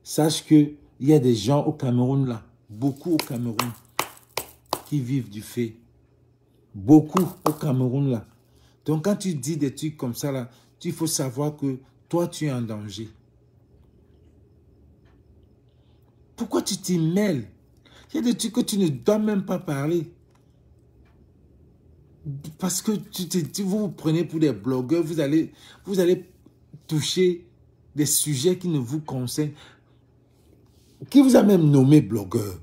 A: sache qu'il y a des gens au Cameroun là. Beaucoup au Cameroun. Qui vivent du fait. Beaucoup au Cameroun là. Donc quand tu dis des trucs comme ça là, il faut savoir que toi tu es en danger. Pourquoi tu t'y mêles? Il y a des trucs que tu ne dois même pas parler. Parce que vous vous prenez pour des blogueurs, vous allez toucher des sujets qui ne vous concernent. Qui vous a même nommé blogueur?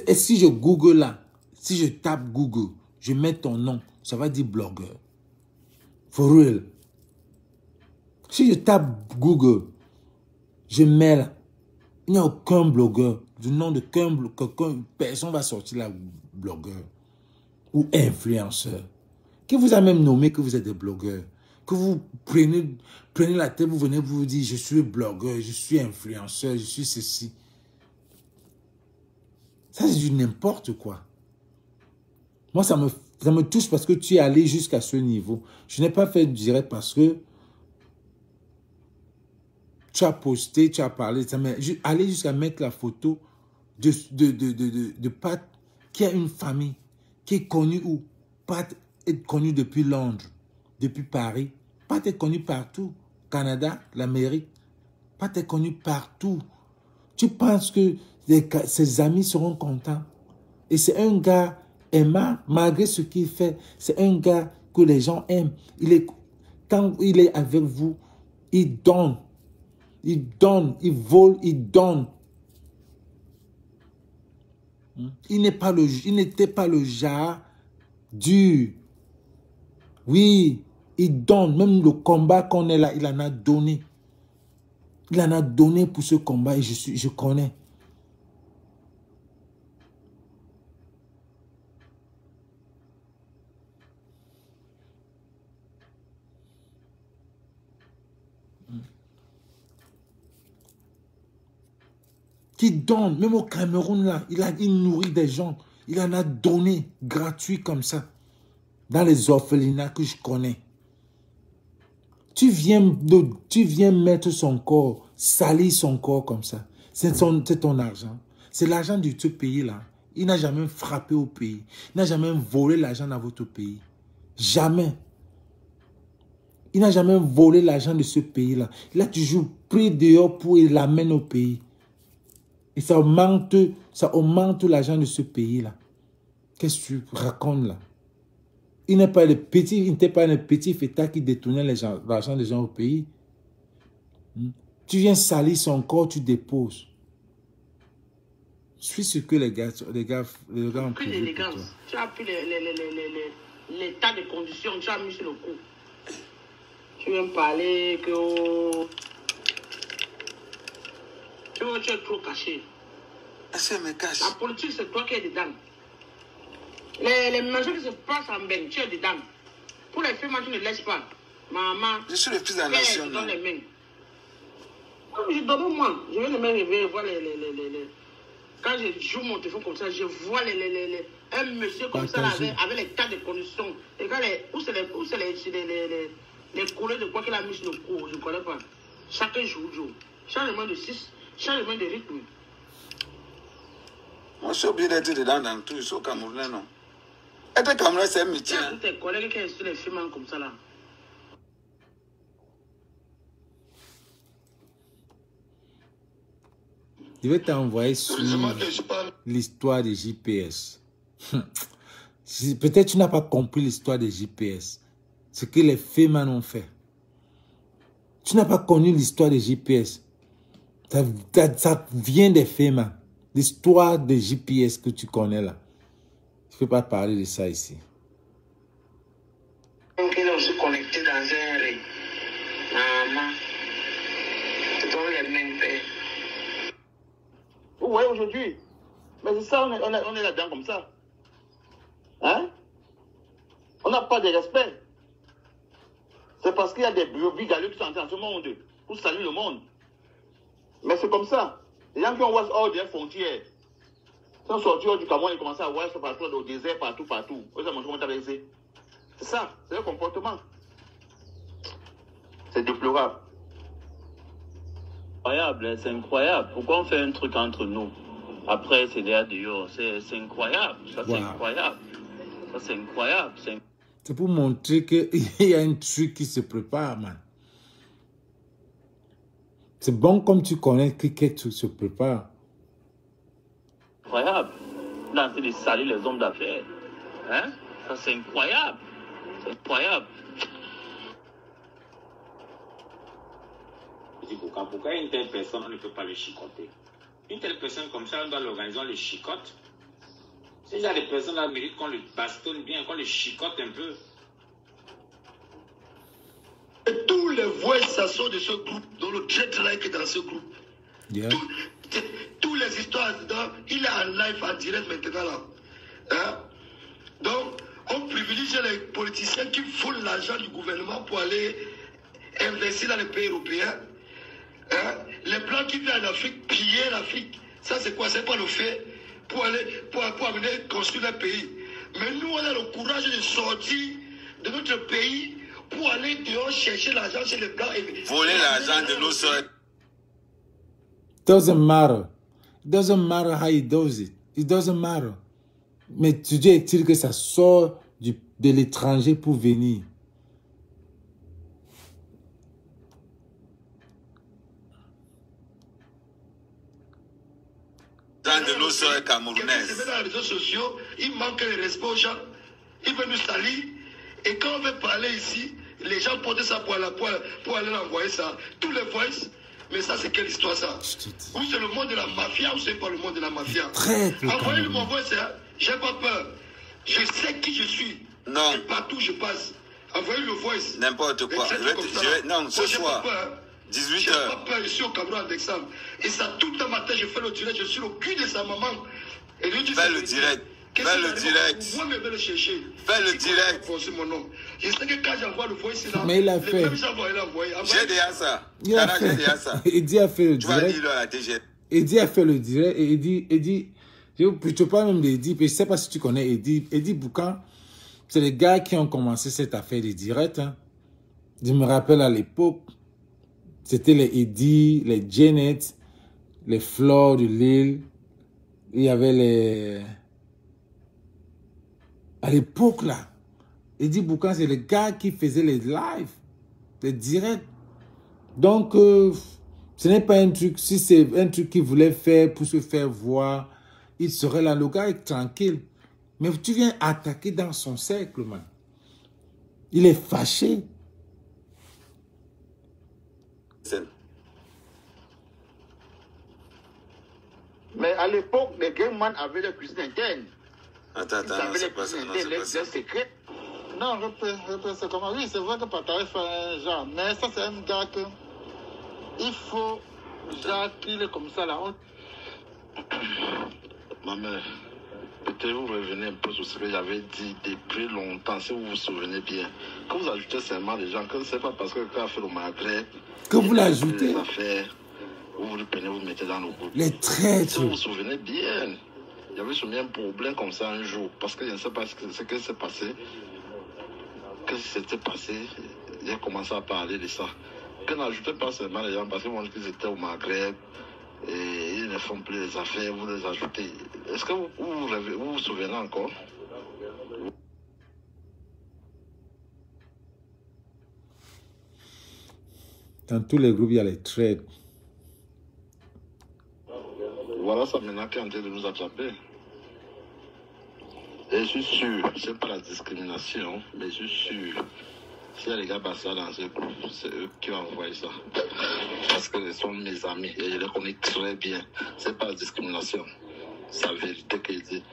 A: Et si je Google là, si je tape Google, je mets ton nom, ça va dire blogueur. For real. Si je tape Google, je mets là, il n'y a aucun blogueur. Du nom de quelqu'un, personne va sortir là, blogueur ou influenceur. Qui vous a même nommé que vous êtes des blogueurs? Que vous prenez la tête, vous venez vous dire, je suis blogueur, je suis influenceur, je suis ceci. Ça, c'est du n'importe quoi. Moi, ça me touche parce que tu es allé jusqu'à ce niveau. Je n'ai pas fait direct parce que tu as posté, tu as parlé. Ça m'est allé jusqu'à mettre la photo de Pat qui a une famille, qui est connue où Pat est connu depuis Londres, depuis Paris. Pat est connu partout. Canada, l'Amérique. Pat est connu partout. Tu penses que ses amis seront contents? Et c'est un gars aimable, malgré ce qu'il fait. C'est un gars que les gens aiment. quand il est avec vous, il donne. Il donne, il vole, il donne. Il n'était pas le genre dur. Oui, il donne. Même le combat qu'on est là, il en a donné. Il en a donné pour ce combat et je connais. Qui donne, même au Cameroun là, il nourrit des gens. Il en a donné gratuit comme ça. Dans les orphelinats que je connais. Tu viens mettre son corps, salir son corps comme ça. C'est ton argent. C'est l'argent de ce pays-là. Il n'a jamais frappé au pays. Il n'a jamais volé l'argent dans votre pays. Jamais. Il n'a jamais volé l'argent de ce pays-là. Il a toujours pris dehors pour l'amener au pays. Et ça augmente l'argent de ce pays-là. Qu'est-ce que tu racontes là? Il n'était pas le petit fêtard qui détournait l'argent des gens au pays. Tu viens salir son corps, tu déposes. Je suis sûr que les gars ont
G: pris l'élégance. Tu as pris l'état de condition, tu as mis sur le coup. Tu viens parler que... Tu es trop caché. La politique, c'est toi qui es dedans. Les mensonges qui se passent en bain, tu es dedans. Pour les femmes, tu ne laisses pas. Maman,
H: je suis le fils de la nation.
G: Je donne les mains. Comme je donne moi, je vais me réveiller, voir Quand je joue mon téléphone comme ça, je vois un monsieur comme ça avec les tas de conditions. Et quand où c'est les couleurs de quoi qu'il a mis sur le cou, je ne connais pas. Chaque jour. Changement de 6, changement de rythme.
H: Moi, je suis obligé d'être dedans dans tout, je suis au Camerounais, non. Être Camerounais, c'est un métier.
G: Tous tes collègues qui sont les films comme ça, là.
A: Je vais t'envoyer sur l'histoire des JPS. Peut-être tu n'as pas compris l'histoire des JPS. Ce que les Féman ont fait. Tu n'as pas connu l'histoire des JPS. Ça vient des Féman. L'histoire des JPS que tu connais là. Je ne peux pas parler de ça ici.
G: Donc il est aussi connecté dans un ring. Maman. C'est dans les mêmes faits. Ouais, aujourd'hui. Mais c'est ça, on est là-dedans comme ça. Hein? On n'a pas de respect. C'est parce qu'il y a des brebis galeux qui sont entrés dans ce monde pour saluer le monde. Mais c'est comme ça. Les gens qui ont hors des frontières, ils sont sortis hors du Cameroun et commencent à voir ça partout, au désert, partout. Vous avez montré comment t'avais. C'est ça, c'est le comportement. C'est déplorable.
I: C'est incroyable. Pourquoi on fait un truc entre nous? Après, c'est derrière dehors. C'est incroyable. Ça, c'est incroyable. Ça, c'est incroyable.
A: C'est pour montrer qu'il y a un truc qui se prépare, man. C'est bon comme tu connais que tout se prépare.
I: Incroyable. Là, c'est de salir les hommes d'affaires. Hein? Ça, c'est incroyable. C'est incroyable.
J: Pourquoi une telle personne, on ne peut pas le chicoter? Une telle personne comme ça, on doit l'organiser, on le chicote. Ces genre de personnes-là méritent qu'on le bastonne bien, qu'on le chicote un peu.
D: Et tous les voix s'assortent de ce groupe, dont le jet-like dans ce groupe.
A: Yeah.
D: Tous les histoires dedans, il est en live, en direct maintenant là. Hein? Donc, on privilégie les politiciens qui volent l'argent du gouvernement pour aller investir dans les pays européens. Hein? Les plans qui viennent en Afrique, piller l'Afrique, ça c'est quoi? C'est pas le fait pour amener construire un pays. Mais nous, on a le courage de sortir de notre pays pour aller dehors chercher l'argent chez les blancs et
H: voler l'argent de nos soeurs.
A: Doesn't matter. It doesn't matter how he does it. It doesn't matter. Mais tu dis que ça sort de l'étranger pour venir.
H: De nos soeurs camerounaises.
D: Ils dans les réseaux sociaux, ils manquent le respect aux gens, ils veulent nous salir. Et quand on veut parler ici, Les gens portent ça pour aller l'envoyer ça. Tous les voices. Mais ça, c'est quelle histoire ça? Ou c'est le monde de la mafia ou c'est pas le monde de la mafia? Envoyez-le mon voice, hein. J'ai pas peur. Je sais qui je suis.
H: Non.
D: Et partout où je passe. Envoyez le voice.
H: N'importe quoi. Non, ce soir. 18h.
D: J'ai pas peur, je suis au Cameroun d'Alexandre. Et ça, tout le matin, je fais le direct, je suis au cul de sa maman. Et lui dit,
H: fais le direct. Fais le direct.
D: Moi, je vais le chercher.
H: Fais le direct.
D: Mon nom. Je sais que quand j'envoie le voice, c'est là.
A: Mais il a fait.
H: J'ai déjà ça.
A: Il a fait.
H: Déjà ça.
A: Eddie a fait le
H: direct. Tu vas
A: direct.
H: dire à la TG.
A: Eddie a fait le direct. Et Eddie, je te parle même d'Eddie, je ne sais pas si tu connais Eddie. Eddie Boucan, c'est les gars qui ont commencé cette affaire de direct. Hein. Je me rappelle à l'époque, c'était les Eddie, les Janet, les Flore de Lille. Il y avait les... À l'époque, là, Eddie Boucan, c'est les gars qui faisaient les lives, les directs. Donc, ce n'est pas un truc, si c'est un truc qu'il voulait faire pour se faire voir, il serait là, le gars est tranquille. Mais tu viens attaquer dans son cercle, man. Il est fâché.
G: Mais à l'époque, les Gameman avaient des cuisines internes.
H: Attends, c'est pas ça.
G: Les secrets. Non, c'est comment? Oui, c'est vrai que Patari fait un genre. Mais ça, c'est un gars que... Il faut... Genre, qu'il est comme ça, là.
F: Ma mère, peut-être vous revenez un peu sur ce que j'avais dit depuis longtemps, si vous vous souvenez bien. Quand vous ajoutez seulement les gens, que ce n'est pas parce que le gars a fait le Maghreb...
A: Que vous l'ajoutez.
F: Vous le prenez, vous le mettez dans le groupe.
A: Les traîtres.
F: Si vous vous souvenez bien, il y avait soumis un problème comme ça un jour, parce que je ne sais pas ce qui s'est passé. Qu'est-ce qui s'était passé? J'ai commencé à parler de ça. Que n'ajoutez pas seulement les gens, parce qu'ils étaient au Maghreb, et ils ne font plus les affaires, vous les ajoutez. Est-ce que vous vous souvenez encore?
A: Dans tous les groupes, il y a les traîtres.
F: Voilà ça maintenant qui est en train de nous attraper. Et je suis sûr, c'est pas la discrimination, mais je suis sûr, s'il y a les gars Bassa dans ce groupe, c'est eux qui ont envoyé ça. Parce que ce sont mes amis et je les connais très bien. C'est pas la discrimination, c'est la vérité qu'il dit.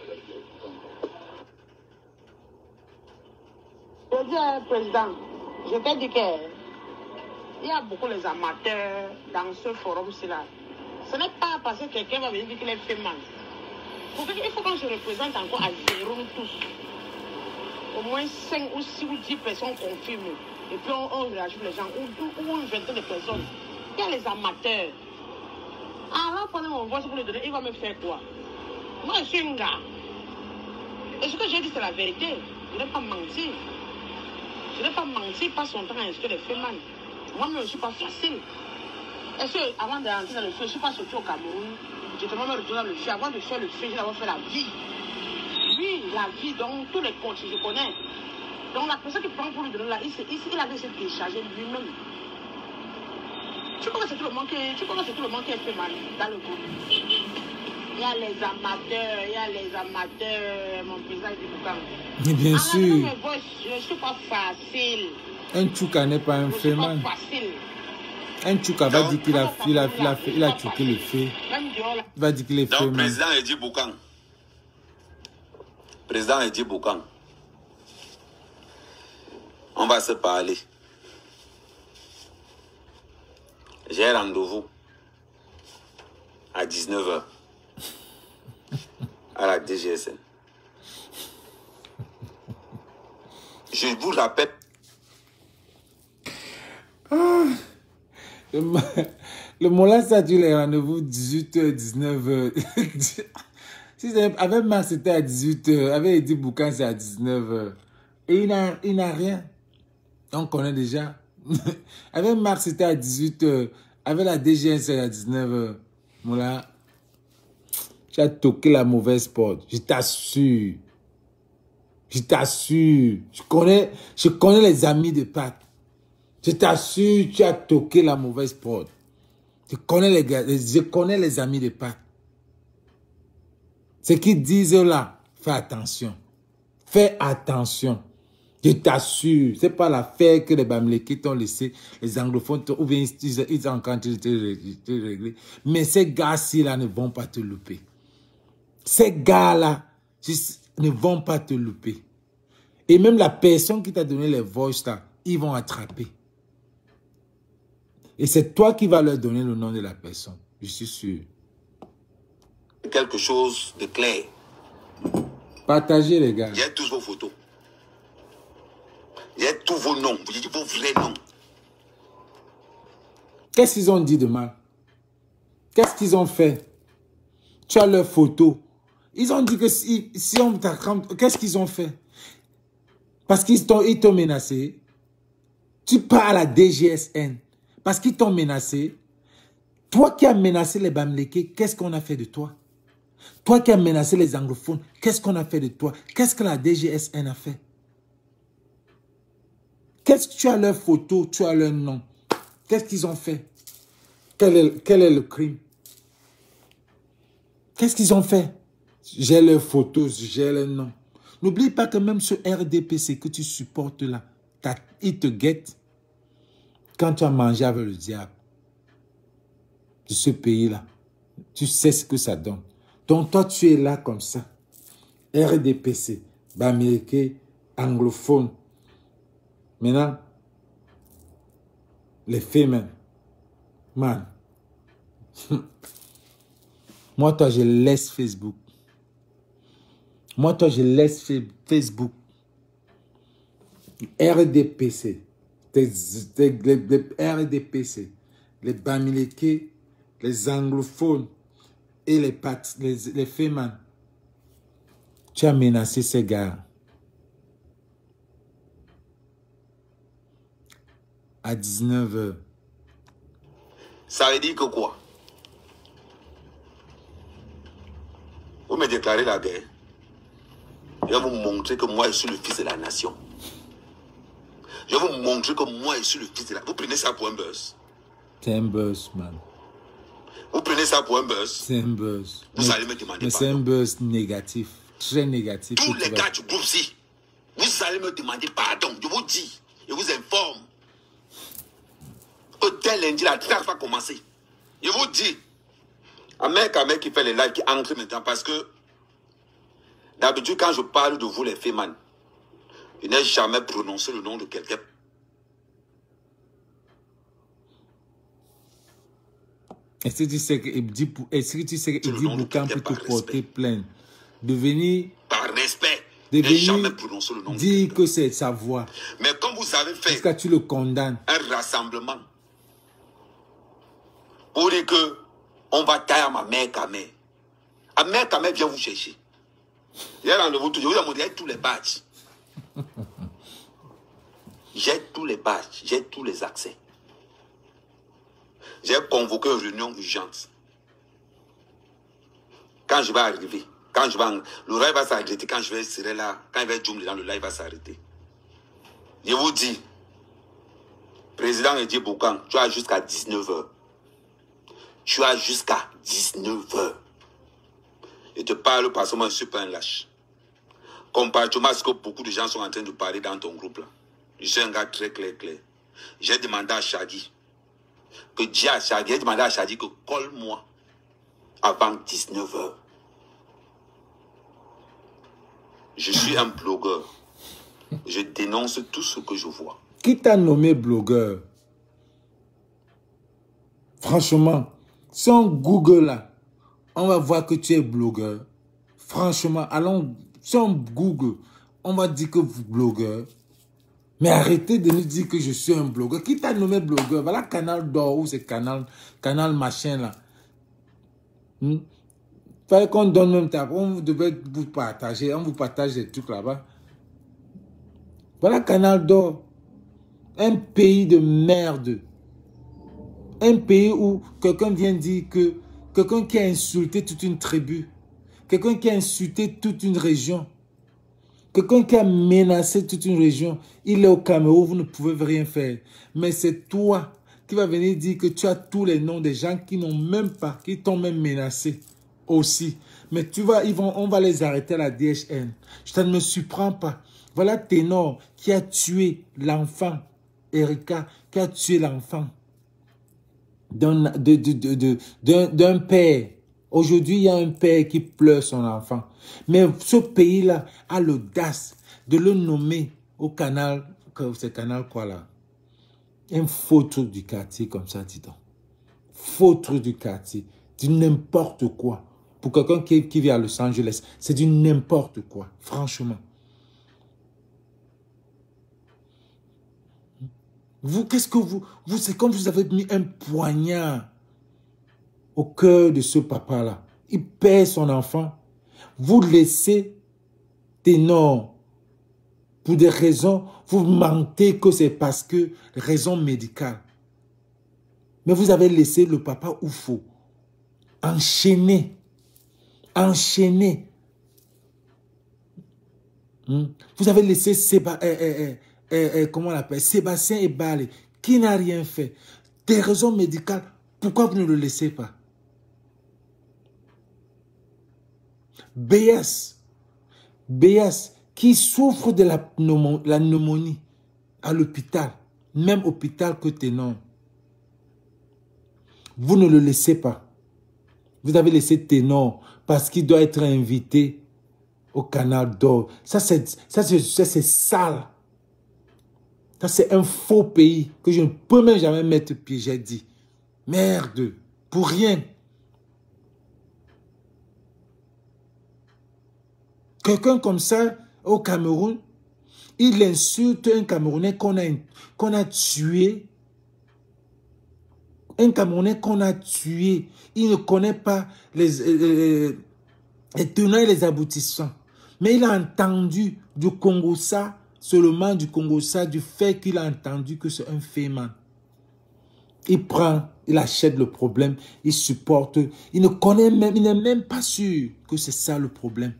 G: Je dis, président, je t'ai dit qu'il y a beaucoup les amateurs dans ce forum-ci-là. Ce n'est pas parce que quelqu'un va venir dire qu'il est fait mal. Il faut qu'on se représente encore à zéro tous. Au moins 5 ou 6 ou 10 personnes confirment. Et puis on rajoute les gens. Ou une vingtaine de personnes. Il y a les amateurs. Alors pendant mon voix pour le donner, il va me faire quoi? Moi je suis un gars. Et ce que j'ai dit c'est la vérité. Je n'ai pas menti. Je n'ai pas menti, pas son temps à insulter les femmes. Moi-même je ne suis pas facile. Est-ce qu'avant d'entrer dans le feu, je ne suis pas sorti au Cameroun, je te demande de retourner dans le feu. Avant de faire le feu, j'ai d'abord fait la vie. Oui, la vie, donc tous les coachs, je connais. Donc la personne qui prend pour lui donner là, il avait essayé de décharger lui-même. Tu connais tout le monde qui est fait mal dans le groupe. Il y a les amateurs, mon président du Boucan.
A: Mais bien sûr.
G: Je ne suis pas facile.
A: Un Tchouka n'est pas un fait mal.
G: Facile.
A: Un Tchouka va dire qu'il a tchouqué le fait. Il va dire qu'il est fait mal.
H: Donc, président Eddie Boucan. Président Eddie Boucan. On va se parler. J'ai rendez-vous à 19h à la DGSN. Je vous rappelle.
A: Le Mola ça dit les rendez-vous 18h, 19h. Si avec moi c'était à 18h, avec Eddie Boucan c'est à 19h. Et il n'a rien. On connaît déjà. Avec Marc c'était à 18h. Avec la DGN c'est à 19h. Mola, tu as toqué la mauvaise porte. Je t'assure. Je t'assure. Je connais les amis de Pat. Je t'assure, tu as toqué la mauvaise porte. Je connais les gars, je connais les amis de Pat. Ce qu'ils disent là, fais attention. Fais attention. Je t'assure, c'est pas l'affaire que les Bamileke t'ont laissé, les anglophones, ou bien ils ont encore été réglés. Mais ces gars-ci là ne vont pas te louper. Ces gars-là ne vont pas te louper. Et même la personne qui t'a donné les voices là, ils vont attraper. Et c'est toi qui vas leur donner le nom de la personne. Je suis sûr.
B: Quelque chose de clair.
A: Partagez les gars.
B: J'ai tous vos photos. J'ai tous vos noms. Vous dites vos vrais noms.
A: Qu'est-ce qu'ils ont dit de mal? Qu'est-ce qu'ils ont fait? Tu as leurs photos. Ils ont dit que si on t'accroche, qu'est-ce qu'ils ont fait? Parce qu'ils t'ont menacé. Tu pars à la DGSN. Parce qu'ils t'ont menacé. Toi qui as menacé les Bamileke, qu'est-ce qu'on a fait de toi? Toi qui as menacé les anglophones, qu'est-ce qu'on a fait de toi? Qu'est-ce que la DGSN a fait? Qu'est-ce que tu as leurs photos, tu as leur nom? Qu'est-ce qu'ils ont fait? Quel est le crime? Qu'est-ce qu'ils ont fait? J'ai leurs photos, j'ai leurs noms. N'oublie pas que même ce RDPC que tu supportes là, il te guette quand tu as mangé avec le diable de ce pays-là. Tu sais ce que ça donne. Donc toi, tu es là comme ça. RDPC, Bamileke, anglophone. Maintenant, les femmes, man. Moi, toi, je laisse Facebook. Moi, toi, je laisse Facebook. RDPC. Les RDPC. Les Bamileke, les anglophones et les femmes. Tu as menacé ces gars. À 19h.
B: Ça veut dire que quoi? Vous me déclarez la guerre. Je vais vous montrer que moi, je suis le fils de la nation. Je vais vous montrer que moi, je suis le fils de la... Vous prenez ça pour un buzz.
A: C'est un buzz, man.
B: Vous prenez ça pour un buzz.
A: C'est un buzz.
B: Vous allez me demander pardon.
A: Mais c'est un buzz négatif. Très négatif.
B: Tous les gars du groupe-ci, vous allez me demander pardon. Je vous dis, je vous informe. Dès lundi, la traque va commencer. Je vous dis, un mec qui fait les lives, qui entre maintenant, parce que d'habitude, quand je parle de vous, les fémans, je n'ai jamais prononcé le nom de quelqu'un.
A: Est-ce que tu sais qu'il dit Boucan peut te porter plainte? De venir...
B: Par respect.
A: De
B: je n'ai jamais
A: venir
B: prononcé le nom
A: dire que c'est sa voix.
B: Mais comme vous avez fait...
A: Est-ce que tu le condamnes?
B: Un rassemblement. Pour dire que on va tailler à ma mère Kamé. Ma mère Kamé vient vous chercher. J'ai rendez-vous tout. Je vous ai montré tous les badges. J'ai tous les badges. J'ai tous les accès. J'ai convoqué une réunion urgente. Quand je vais arriver, le live va s'arrêter. Quand je vais serrer là, quand il va être zoom dedans, le live va s'arrêter. Je vous dis, président Eddy Boucan, tu as jusqu'à 19h. Tu as jusqu'à 19h. Je te parle parce que moi, je ne suis pas un lâche. Comparativement à ce que beaucoup de gens sont en train de parler dans ton groupe là. Je suis un gars très clair. J'ai demandé à Shadi que colle-moi avant 19h. Je suis un blogueur. Je dénonce tout ce que je vois.
A: Qui t'a nommé blogueur? Franchement, si on Google là, on va voir que tu es blogueur. Franchement, allons, si on Google, on va dire que vous blogueur. Mais arrêtez de nous dire que je suis un blogueur. Qui t'a nommé blogueur? Voilà Canal d'Or ou c'est canal machin là. Fallait qu'on donne même ta... On devait vous partager. On vous partage des trucs là-bas. Voilà Canal d'Or. Un pays de merde. Un pays où quelqu'un vient dire que... Quelqu'un qui a insulté toute une tribu. Quelqu'un qui a insulté toute une région. Quelqu'un qui a menacé toute une région. Il est au Cameroun, vous ne pouvez rien faire. Mais c'est toi qui vas venir dire que tu as tous les noms des gens qui n'ont même pas, qui t'ont même menacé aussi. Mais tu vas, on va les arrêter à la DHN. Ça ne me surprend pas. Voilà Ténor qui a tué l'enfant, Erika, qui a tué l'enfant d'un père. Aujourd'hui, il y a un père qui pleure son enfant. Mais ce pays-là a l'audace de le nommer au canal, c'est canal quoi là? Un faux truc du quartier comme ça, dis donc. Faux truc du quartier. Du n'importe quoi. Pour quelqu'un qui vit à Los Angeles, c'est du n'importe quoi, franchement. Vous, qu'est-ce que vous c'est comme vous avez mis un poignard au cœur de ce papa-là. Il perd son enfant. Vous laissez Ténor pour des raisons, vous mentez que c'est parce que raison médicale. Mais vous avez laissé le papa Oufo enchaîné. Vous avez laissé comment on l'appelle, Sébastien Ebale, qui n'a rien fait. Des raisons médicales, pourquoi vous ne le laissez pas? BS, qui souffre de la pneumonie à l'hôpital, même hôpital que Ténor. Vous ne le laissez pas. Vous avez laissé Ténor parce qu'il doit être invité au Canal d'Or. Ça, c'est sale. Ça, c'est un faux pays que je ne peux même jamais mettre pied, j'ai dit. Merde, pour rien. Quelqu'un comme ça, au Cameroun, il insulte un Camerounais qu'on a tué. Un Camerounais qu'on a tué. Il ne connaît pas les tenants et les aboutissants. Mais il a entendu du Congo-Ça, seulement du Congo-Ça, du fait qu'il a entendu que c'est un féman. Il prend, il achète le problème, il supporte. Il ne connaît même, il n'est même pas sûr que c'est ça le problème.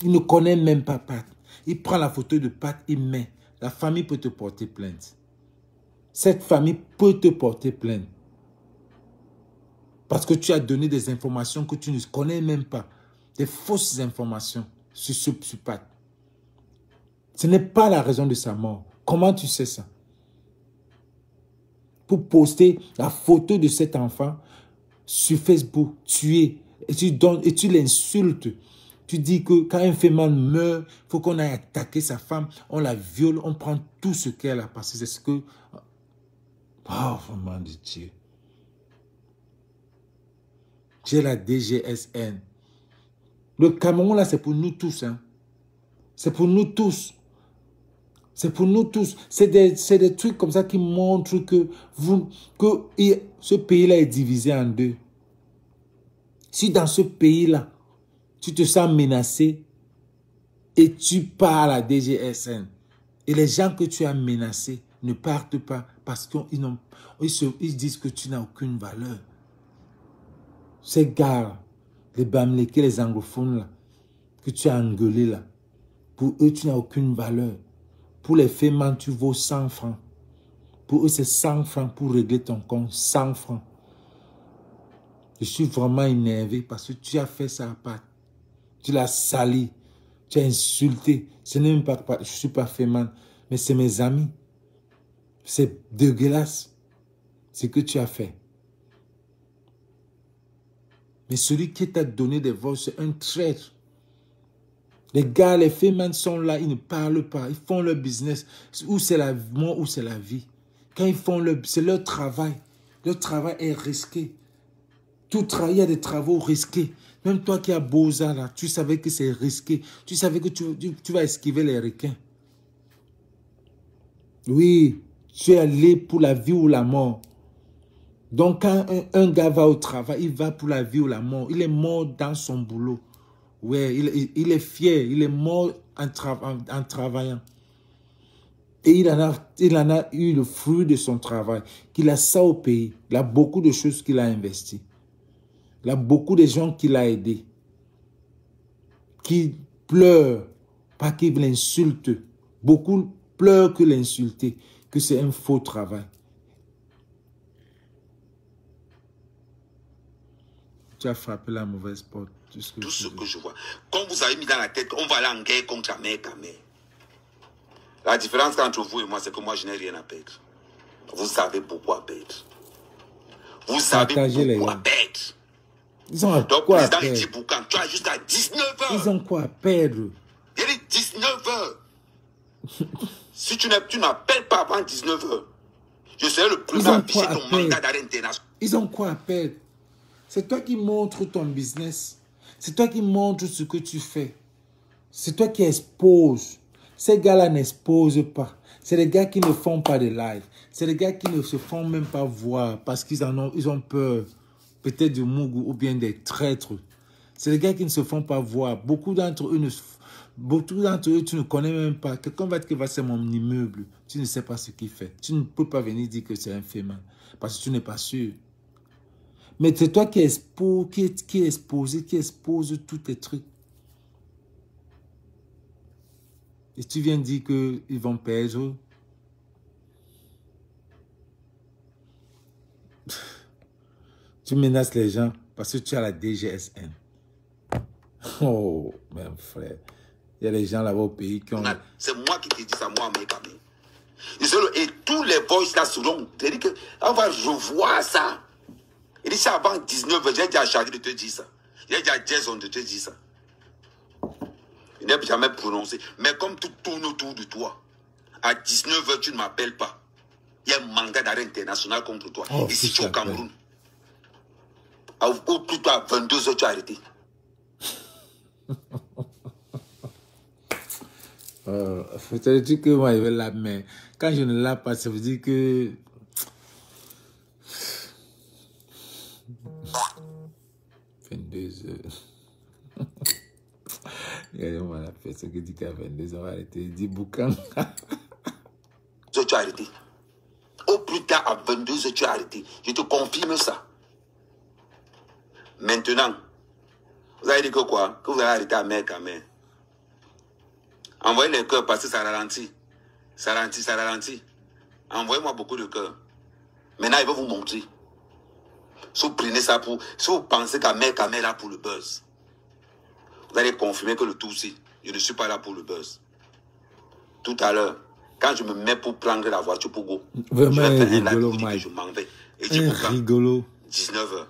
A: Il ne connaît même pas Pat. Il prend la photo de Pat, il met. La famille peut te porter plainte. Cette famille peut te porter plainte. Parce que tu as donné des informations que tu ne connais même pas. Des fausses informations sur Pat. Ce n'est pas la raison de sa mort. Comment tu sais ça? Pour poster la photo de cet enfant sur Facebook, tué, et tu l'insultes. Tu dis que quand un féman meurt, il faut qu'on aille attaquer sa femme, on la viole, on prend tout ce qu'elle a passé. C'est ce que... Oh, vraiment de Dieu. J'ai la DGSN. Le Cameroun, là, c'est pour nous tous. Hein. C'est pour nous tous. C'est pour nous tous. C'est des trucs comme ça qui montrent que ce pays-là est divisé en deux. Si dans ce pays-là, tu te sens menacé et tu pars à la DGSN et les gens que tu as menacés ne partent pas parce qu'ils disent que tu n'as aucune valeur. Ces gars, les Bamlékés, les anglophones là, que tu as engueulés là, pour eux tu n'as aucune valeur. Pour les fémans, tu vaux 100 francs. Pour eux c'est 100 francs pour régler ton compte, 100 francs. Je suis vraiment énervé parce que tu as fait ça à Pat. Tu l'as sali, tu as insulté. Ce n'est même pas, je ne suis pas féman, mais c'est mes amis. C'est dégueulasse ce que tu as fait. Mais celui qui t'a donné des voix, c'est un traître. Les gars, les fémans sont là, ils ne parlent pas, ils font leur business. Ou c'est la mort ou c'est la vie. Quand ils font c'est leur travail. Leur travail est risqué. Tout travail, il y a des travaux risqués. Même toi qui as Beaux-Arts là, tu savais que c'est risqué. Tu savais que tu vas esquiver les requins. Oui, tu es allé pour la vie ou la mort. Donc quand un gars va au travail, il va pour la vie ou la mort. Il est mort dans son boulot. Ouais, il est fier. Il est mort en travaillant. Et il en a eu le fruit de son travail. Qu'il a ça au pays. Il a beaucoup de choses qu'il a investi. Il y a beaucoup de gens qui l'ont aidé, qui pleurent, pas qu'ils l'insultent. Beaucoup pleurent que l'insulter, que c'est un faux travail. Tu as frappé la mauvaise porte.
B: Tout ce que je vois. Quand vous avez mis dans la tête, on va aller en guerre contre la mère, ta mère. La différence entre vous et moi, c'est que moi, je n'ai rien à perdre. Vous savez beaucoup à perdre. Vous savez beaucoup à perdre.
A: Ils ont
B: donc,
A: quoi
B: président,
A: à perdre?
B: il dit Boucan, tu as jusqu'à 19h.
A: Ils ont quoi à perdre?
B: Il dit 19h. Si tu n'appelles pas avant 19h, je serai le premier à afficher ton mandat d'arrêt international.
A: Ils ont quoi à perdre? C'est toi qui montres ton business. C'est toi qui montres ce que tu fais. C'est toi qui exposes. Ces gars-là n'exposent pas. C'est les gars qui ne font pas de live. C'est les gars qui ne se font même pas voir parce qu'ils ont peur. Peut-être du Mougou ou bien des traîtres. C'est les gars qui ne se font pas voir. Beaucoup d'entre eux, tu ne connais même pas. Quelqu'un va te dire, c'est mon immeuble. Tu ne sais pas ce qu'il fait. Tu ne peux pas venir dire que c'est un fait mal. Parce que tu n'es pas sûr. Mais c'est toi qui expose tous tes trucs. Et tu viens dire qu'ils vont perdre. Tu menaces les gens parce que tu as la DGSN. Oh, mon frère. Il y a des gens là-bas au pays qui ont...
B: C'est moi qui te dis ça, moi, mec. Et tous les voices là seront... C'est-à-dire qu'on va revoir ça. Il dit ça avant 19h. J'ai dit à Charlie de te dire ça. J'ai dit à Jason de te dire ça. Il n'est jamais prononcé. Mais comme tout tourne autour de toi, à 19h, tu ne m'appelles pas. Il y a un mandat d'arrêt international contre toi.
A: Oh,
B: et si tu es au Cameroun, au plus tard, à 22h, tu as arrêté.
A: Ça veut dire que moi, je vais la main. Quand je ne l'ai pas, ça veut dire que... Regardez-moi la personne qui dit qu'à 22 ans, on va arrêter. Il dit Boucan.
B: Tu as arrêté. Au plus tard, à 22h, tu as arrêté. Je te confirme ça. Maintenant, vous avez dit que quoi? Que vous allez arrêter à mer quand même. Envoyez les cœurs parce que ça ralentit. Ça ralentit, ça ralentit. Envoyez-moi beaucoup de cœurs. Maintenant, il va vous montrer. Si vous prenez ça pour... Si vous pensez qu'à mer est là pour le buzz, vous allez confirmer que le tout c'est. Je ne suis pas là pour le buzz. Tout à l'heure, quand je me mets pour prendre la voiture pour go,
A: vraiment
B: je vais faire un
A: rigolo,
B: live,
A: Mike.
B: je m'en vais. Et je dis
A: rigolo.
B: 19h.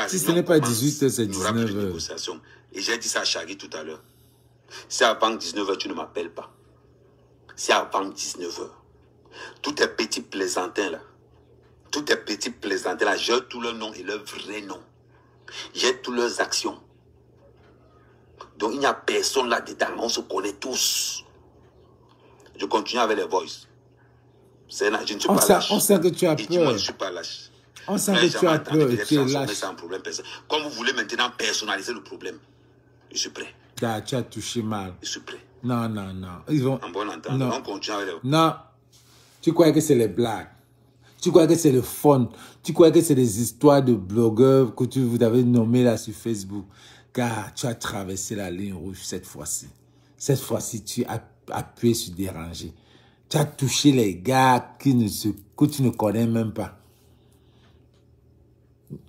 A: Si ce n'est pas 18h, c'est
B: 19h. Et j'ai dit ça à Shaggy tout à l'heure. Si avant 19h, tu ne m'appelles pas. Si avant 19h, tous tes petits plaisantins là, j'ai tous leurs noms et leurs vrais noms. J'ai toutes leurs actions. Donc il n'y a personne là-dedans, on se connaît tous. Je continue avec les voices. Je ne suis pas lâche.
A: On sent que tu as peur.
B: Moi, je ne suis pas lâche.
A: On sent que tu as peur et tu es lâche.
B: Comme vous voulez maintenant personnaliser le problème, je suis prêt.
A: Tu as touché mal.
B: Je suis prêt.
A: Non. Ils vont...
B: En bon entendement, on continue avec les...
A: Non. Tu crois que c'est les blagues. Tu crois que c'est le fun. Tu crois que c'est des histoires de blogueurs que vous avez nommés là sur Facebook. Car tu as traversé la ligne rouge cette fois-ci. Cette fois-ci, tu as appuyé sur déranger. Tu as touché les gars que tu ne connais même pas.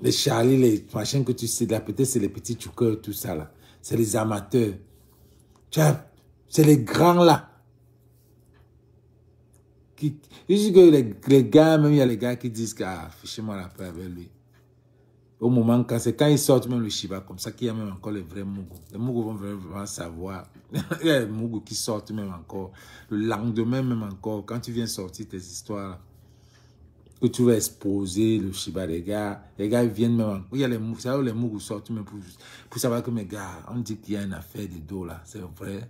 A: Les Charlie, les machins que tu sais là, peut-être c'est les petits choukeurs, tout ça là. C'est les amateurs. C'est les grands là. Je dis que les gars, même il y a les gars qui disent que fichez-moi la paix avec lui. Au moment quand ils sortent même le Shiba, comme ça qu'il y a même encore les vrais Mougou. Les Mougou vont vraiment savoir. Il y a les Mougou qui sortent même encore. Le lendemain même encore, quand tu viens sortir tes histoires là, que tu vas exposer le Shiba des gars, les gars ils viennent même encore. Il y a les Mougou sortent même pour savoir que mes gars, on dit qu'il y a une affaire de dos là, c'est vrai.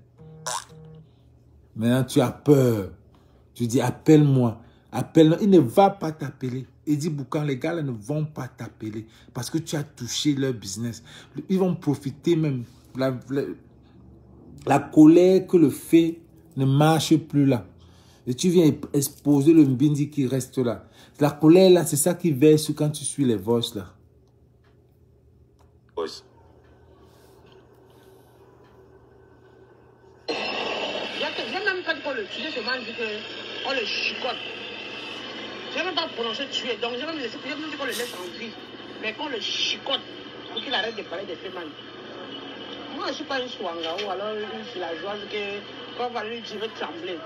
A: Maintenant tu as peur. Tu dis appelle-moi. Appelle-moi. Il ne va pas t'appeler. Il dit Boucan, les gars là ne vont pas t'appeler parce que tu as touché leur business. Ils vont profiter même. La colère que le fait ne marche plus là. Et tu viens exposer le mbindi qui reste là. La colère là, c'est ça qui verse quand tu suis les voices là.
B: Voice.
G: J'ai même pas dit qu'on le tuait, c'est mal dit qu'on le chicote. Je n'ai même pas prononcé tuer, donc j'ai même dit qu'on le laisse en vie. Mais qu'on le chicote pour qu'il arrête de parler des fémins. Moi, je ne suis pas une swanga ou alors une villageoise qu'on va lui dire trembler.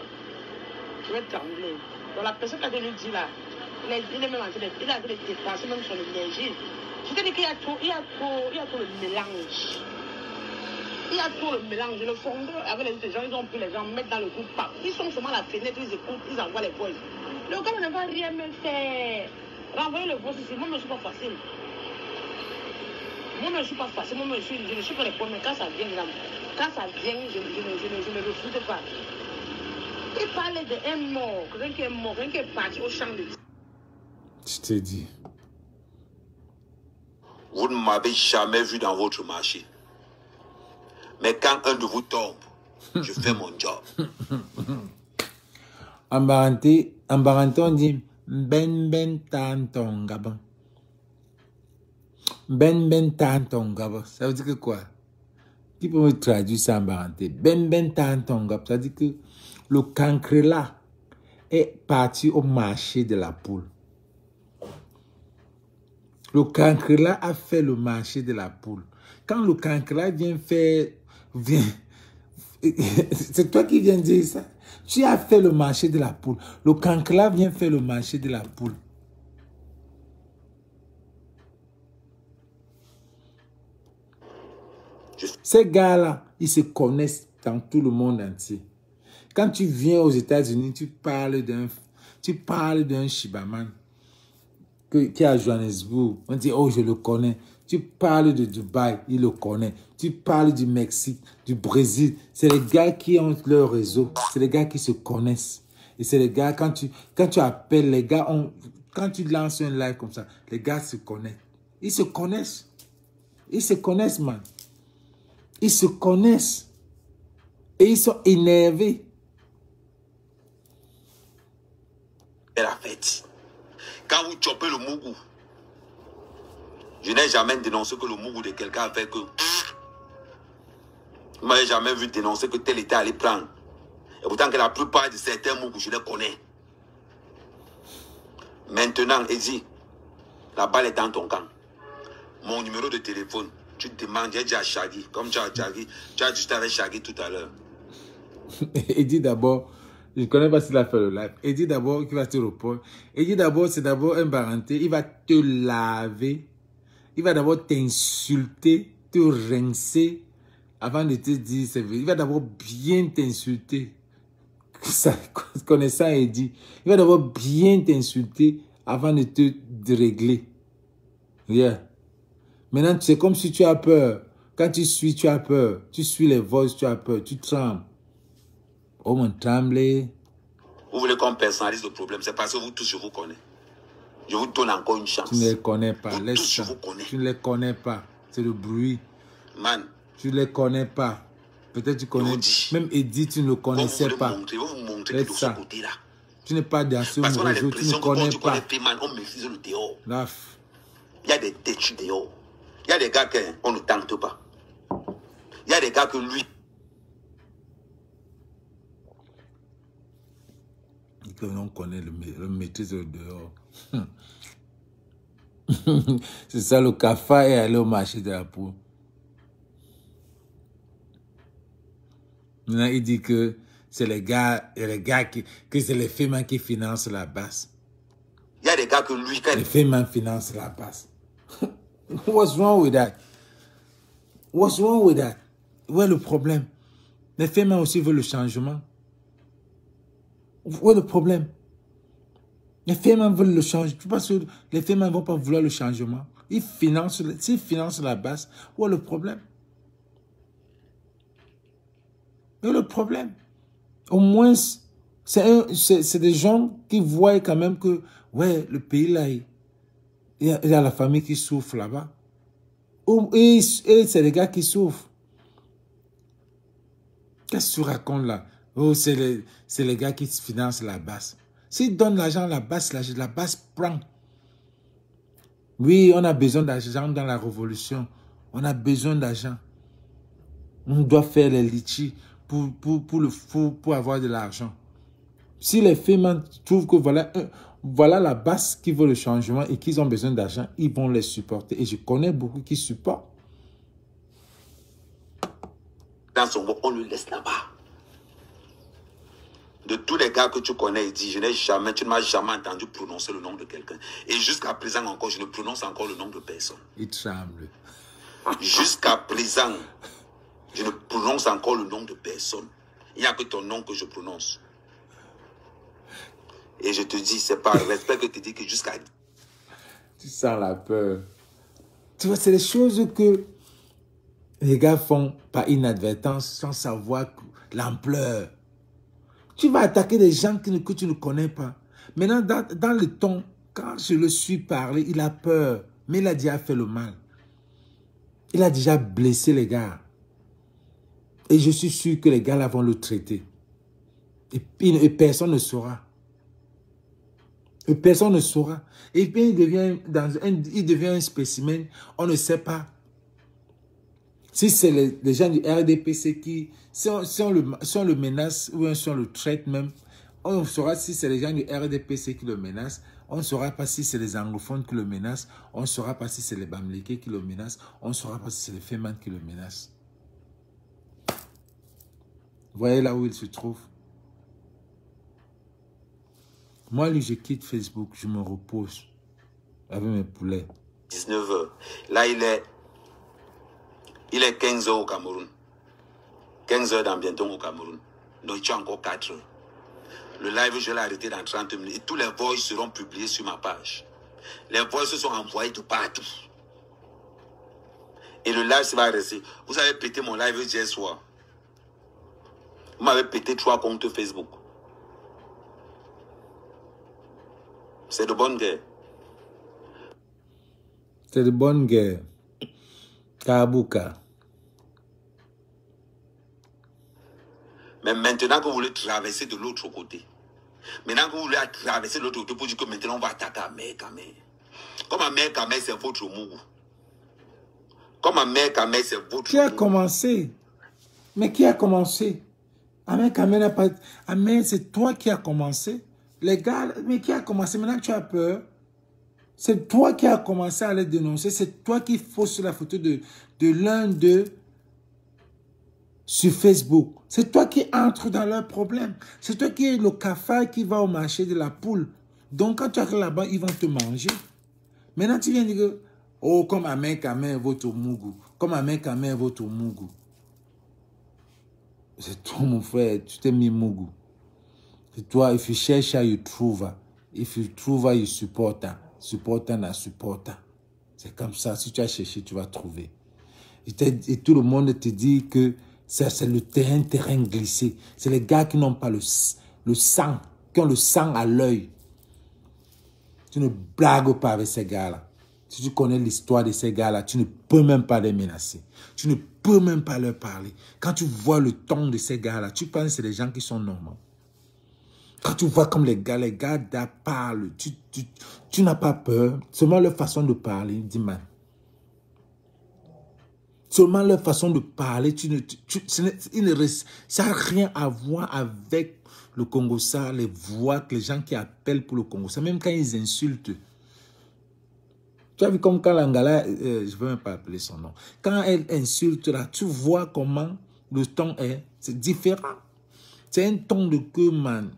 G: je vais trembler. Donc la personne qui a lui dit là, il est même en train de dépasser même son énergie. Je te dis qu'il y a trop le mélange. Il y a trop le mélange. Le fondeur avec les gens, ils ont pris les gens, mettre dans le groupe. Ils sont seulement à la fenêtre, ils écoutent, ils envoient les voix. Le gars ne va rien me faire. Renvoyer le voix ici, moi je ne suis pas facile. Moi je ne suis pas facile, je ne suis pas les premiers. Quand ça vient, je ne refuse pas. Il parlait d'un mort, quelqu'un qui est mort, quelqu'un qui est parti au champ de...
A: Je t'ai dit.
B: Vous ne m'avez jamais vu dans votre marché. Mais quand un de vous tombe, je fais mon job.
A: En Baranté, on dit ben tanton gabon. Ben tanton gabon. Ça veut dire que quoi? Qui peut me traduire ça en Baranté? Ben tanton gabon. Ça veut dire que le cancre là est parti au marché de la poule. Le cancre là a fait le marché de la poule. Quand le cancre là c'est toi qui viens de dire ça. Tu as fait le marché de la poule. Le cancre là vient faire le marché de la poule. Ces gars-là, ils se connaissent dans tout le monde entier. Quand tu viens aux États-Unis, tu parles d'un Shibaman qui est à Johannesburg. On dit, oh, je le connais. Tu parles de Dubaï, il le connaît. Tu parles du Mexique, du Brésil. C'est les gars qui ont leur réseau. C'est les gars qui se connaissent. Et c'est les gars, quand tu appelles, les gars, quand tu lances un live comme ça, les gars se connaissent. Ils se connaissent. Ils se connaissent, man. Ils se connaissent. Et ils sont énervés.
B: C'est la fête. Quand vous chopez le mougou, je n'ai jamais dénoncé que le mougou de quelqu'un a fait que... Vous ne m'avez jamais vu dénoncer que tel était allé prendre. Et pourtant que la plupart de certains mougous, je les connais. Maintenant, Eddie, la balle est dans ton camp. Mon numéro de téléphone, tu te demandes, j'ai dit à Shaggy, comme tu as Shaggy, tu as discuté avec Shaggy tout à l'heure.
A: Eddie d'abord, je ne connais pas s'il a fait le live. Eddie d'abord, qui va te répondre. Eddie d'abord, c'est d'abord un Baranté. Il va te laver. Il va d'abord t'insulter, te rincer, avant de te dire c'est vrai. Il va d'abord bien t'insulter. Connaissant Eddie, il va d'abord bien t'insulter avant de te régler. Yeah. Maintenant, c'est comme si tu as peur. Quand tu suis, tu as peur. Tu suis les voix, tu as peur. Tu trembles. Oh, mon tremblé.
B: Vous voulez qu'on personnalise le problème, c'est parce que vous tous, je vous connais. Je vous donne encore une chance.
A: Tu ne les connais pas.
B: Vous tous, je vous connais.
A: Tu ne les connais pas. C'est le bruit.
B: Man.
A: Tu ne les connais pas. Peut-être tu connais. Même Eddie, tu ne le connaissais pas.
B: Vous vous montrer de ce côté-là.
A: Tu n'es pas dans ce réseau, tu ne connais pas.
B: On maîtrise le dehors.
A: Laf.
B: Il y a des têtus dehors. Il y a des gars qu'on ne tente pas. Il y a des gars que lui...
A: Que l'on connaît le maîtrise au dehors. C'est ça, le cafard est allé au marché de la poule. Maintenant, il dit que c'est les gars que c'est les femmes qui financent la base.
B: Il y a des gars que lui...
A: Les femmes financent la base. What's wrong with that? What's wrong with that? Où est le problème? Les femmes aussi veulent le changement. Où est le problème? Les femmes veulent le changement. Tu penses que les femmes ne vont pas vouloir le changement? S'ils financent la base, où est le problème? Où est le problème? Au moins, c'est des gens qui voient quand même que, ouais, le pays là, il y a la famille qui souffre là-bas. Et c'est les gars qui souffrent. Qu'est-ce que tu racontes là? Oh, c'est les gars qui financent la base. S'ils donnent l'argent à la base prend. Oui, on a besoin d'argent dans la révolution. On a besoin d'argent. On doit faire les litchis pour avoir de l'argent. Si les femmes trouvent que voilà la base qui veut le changement et qu'ils ont besoin d'argent, ils vont les supporter. Et je connais beaucoup qui supportent.
B: Dans son mot, on le laisse là-bas. de tous les gars que tu connais, il dit, tu ne m'as jamais entendu prononcer le nom de quelqu'un. Et jusqu'à présent encore, je ne prononce encore le nom de personne.
A: Il tremble.
B: Jusqu'à présent, je ne prononce encore le nom de personne. Il n'y a que ton nom que je prononce. Et je te dis, c'est par respect que tu dis que jusqu'à...
A: Tu sens la peur. Tu vois, c'est les choses que les gars font par inadvertance sans savoir l'ampleur. Tu vas attaquer des gens que tu ne connais pas. Maintenant, dans le ton, quand je le suis parlé, il a peur. Mais il a déjà fait le mal. Il a déjà blessé les gars. Et je suis sûr que les gars là vont le traiter. Et personne ne saura. Et personne ne saura. Et puis il devient un spécimen. On ne sait pas. Si c'est les gens du RDPC qui, si on le menace ou si on le traite même, on saura si c'est les gens du RDPC qui le menacent. On ne saura pas si c'est les anglophones qui le menacent. On ne saura pas si c'est les Bamileke qui le menacent. On ne saura pas si c'est les Féman qui le menacent. Vous voyez là où il se trouve. Moi, lui, je quitte Facebook. Je me repose avec mes poulets.
B: 19h. Là, il est 15h au Cameroun. 15h dans bientôt au Cameroun. Donc, tu as encore 4 heures. Le live, je l'ai arrêté dans 30 minutes. Et tous les voices seront publiés sur ma page. Les voices sont envoyées de partout. Et le live, ça va rester. Vous avez pété mon live hier soir. Vous m'avez pété 3 comptes Facebook. C'est de bonne guerre.
A: C'est de bonne guerre. Kabuka.
B: Mais maintenant que vous voulez traverser de l'autre côté, maintenant que vous voulez traverser de l'autre côté pour dire que maintenant on va attaquer Ahmed Kamel. Comme Ahmed Kamel, c'est votre mougou. Comme Ahmed Kamel, c'est votre mougou.
A: Qui a commencé? Mais qui a commencé? Ahmed Kamel n'a pas... Ahmed, c'est toi qui as commencé. Les gars, mais qui a commencé? Maintenant tu as peur. C'est toi qui as commencé à les dénoncer. C'est toi qui fausse la photo de l'un d'eux sur Facebook. C'est toi qui entre dans leurs problèmes. C'est toi qui es le cafard qui va au marché de la poule. Donc, quand tu arrives là-bas, ils vont te manger. Maintenant, tu viens dire que, oh, comme Ahmed Kamel vote au Mougou. Comme Ahmed Kamel vote au Mougou. C'est toi, mon frère. Tu t'es mis Mougou. C'est toi, if you cherch, you trouve. If you trouve, you support. Supporter na supporter. C'est comme ça. Si tu as cherché, tu vas trouver. Et tout le monde te dit que c'est le terrain glissé. C'est les gars qui n'ont pas le sang, qui ont le sang à l'œil. Tu ne blagues pas avec ces gars-là. Si tu connais l'histoire de ces gars-là, tu ne peux même pas les menacer. Tu ne peux même pas leur parler. Quand tu vois le ton de ces gars-là, tu penses que c'est des gens qui sont normaux. Quand tu vois comme les gars parlent, tu n'as pas peur. Seulement leur façon de parler, dis-moi. Seulement leur façon de parler, ça n'a rien à voir avec le Congo, ça, les voix, les gens qui appellent pour le Congo, ça, même quand ils insultent. Tu as vu comme quand l'Angala, je ne veux même pas appeler son nom, quand elle insulte là, tu vois comment le ton est, c'est différent. C'est un ton de queue, man.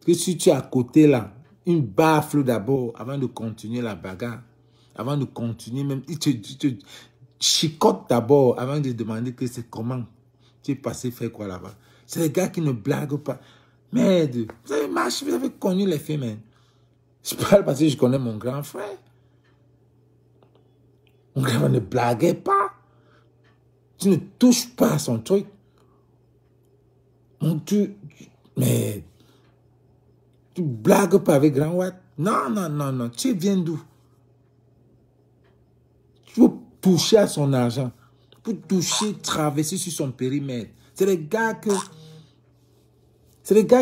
A: Que si tu es à côté là, une baffle d'abord avant de continuer la bagarre, avant de continuer même, il te chicote d'abord avant de demander que c'est comment tu es passé faire quoi là-bas. C'est les gars qui ne blaguent pas. Merde, vous avez marché, vous avez connu les filles, man. Je parle parce que je connais mon grand frère. Mon grand frère ne blaguait pas. Tu ne touches pas à son truc. Mais tu blagues pas avec Grand Watt. Non. Tu viens d'où? Tu veux toucher à son argent. Pour toucher, traverser sur son périmètre. C'est les gars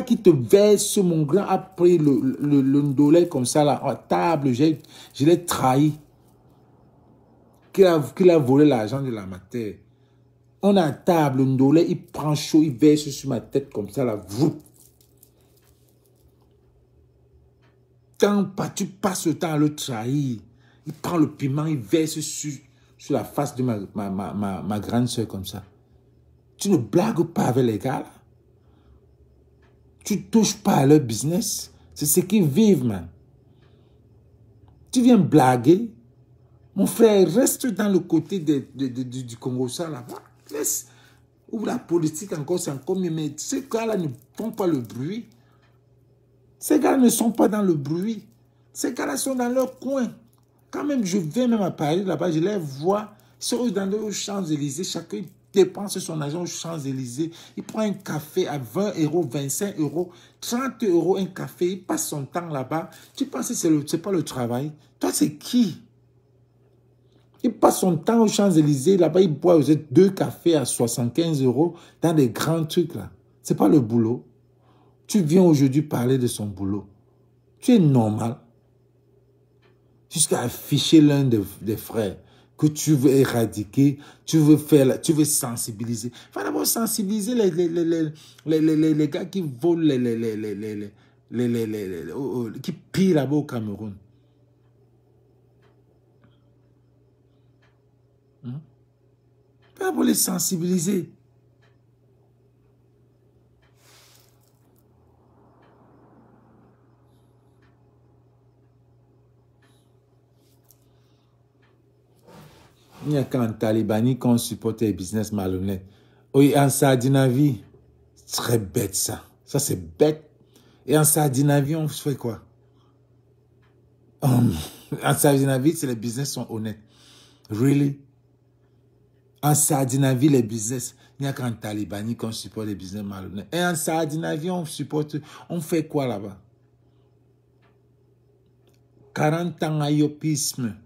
A: qui te versent, mon grand, après le ndolé comme ça, là, à table. Je l'ai trahi. Qu'il a volé l'argent de la matière. On a à table, le ndolé, il prend chaud, il verse sur ma tête comme ça, là. Quand tu passes le temps à le trahir, il prend le piment, il verse sur la face de ma grande soeur comme ça. Tu ne blagues pas avec les gars là. Tu ne touches pas à leur business. C'est ce qu'ils vivent, man. Tu viens blaguer. Mon frère, reste dans le côté du Congo, ça là-bas. Laisse. Ou la politique encore, c'est encore mieux. Mais ces gars-là ne font pas le bruit. Ces gars ne sont pas dans le bruit. Ces gars-là sont dans leur coin. Quand même, je vais même à Paris, là-bas, je les vois. Ils sont dans les Champs-Élysées. Chacun dépense son argent aux Champs-Élysées. Il prend un café à 20 €, 25 €, 30 € un café. Il passe son temps là-bas. Tu penses que c'est pas le travail? Toi, c'est qui? Il passe son temps aux Champs-Élysées. Là-bas, il boit 2 cafés à 75 € dans des grands trucs là. C'est pas le boulot. Tu viens aujourd'hui parler de son boulot. Tu es normal. Jusqu'à afficher l'un des frères que tu veux éradiquer, tu veux sensibiliser. Il faut d'abord sensibiliser les gars qui volent, qui pillent là-bas au Cameroun. Il faut d'abord les sensibiliser. Il n'y a qu'en Talibani qu'on supporte les business malhonnêtes. Oui, en Sardinavie, c'est très bête ça. Ça, c'est bête. Et en Sardinavie, on fait quoi? En Sardinavie, les business sont honnêtes. Really? En Sardinavie, les business, il n'y a qu'en Talibani qu'on supporte les business malhonnêtes. Et en Sardinavie, on fait quoi là-bas? 40 ans à yopisme.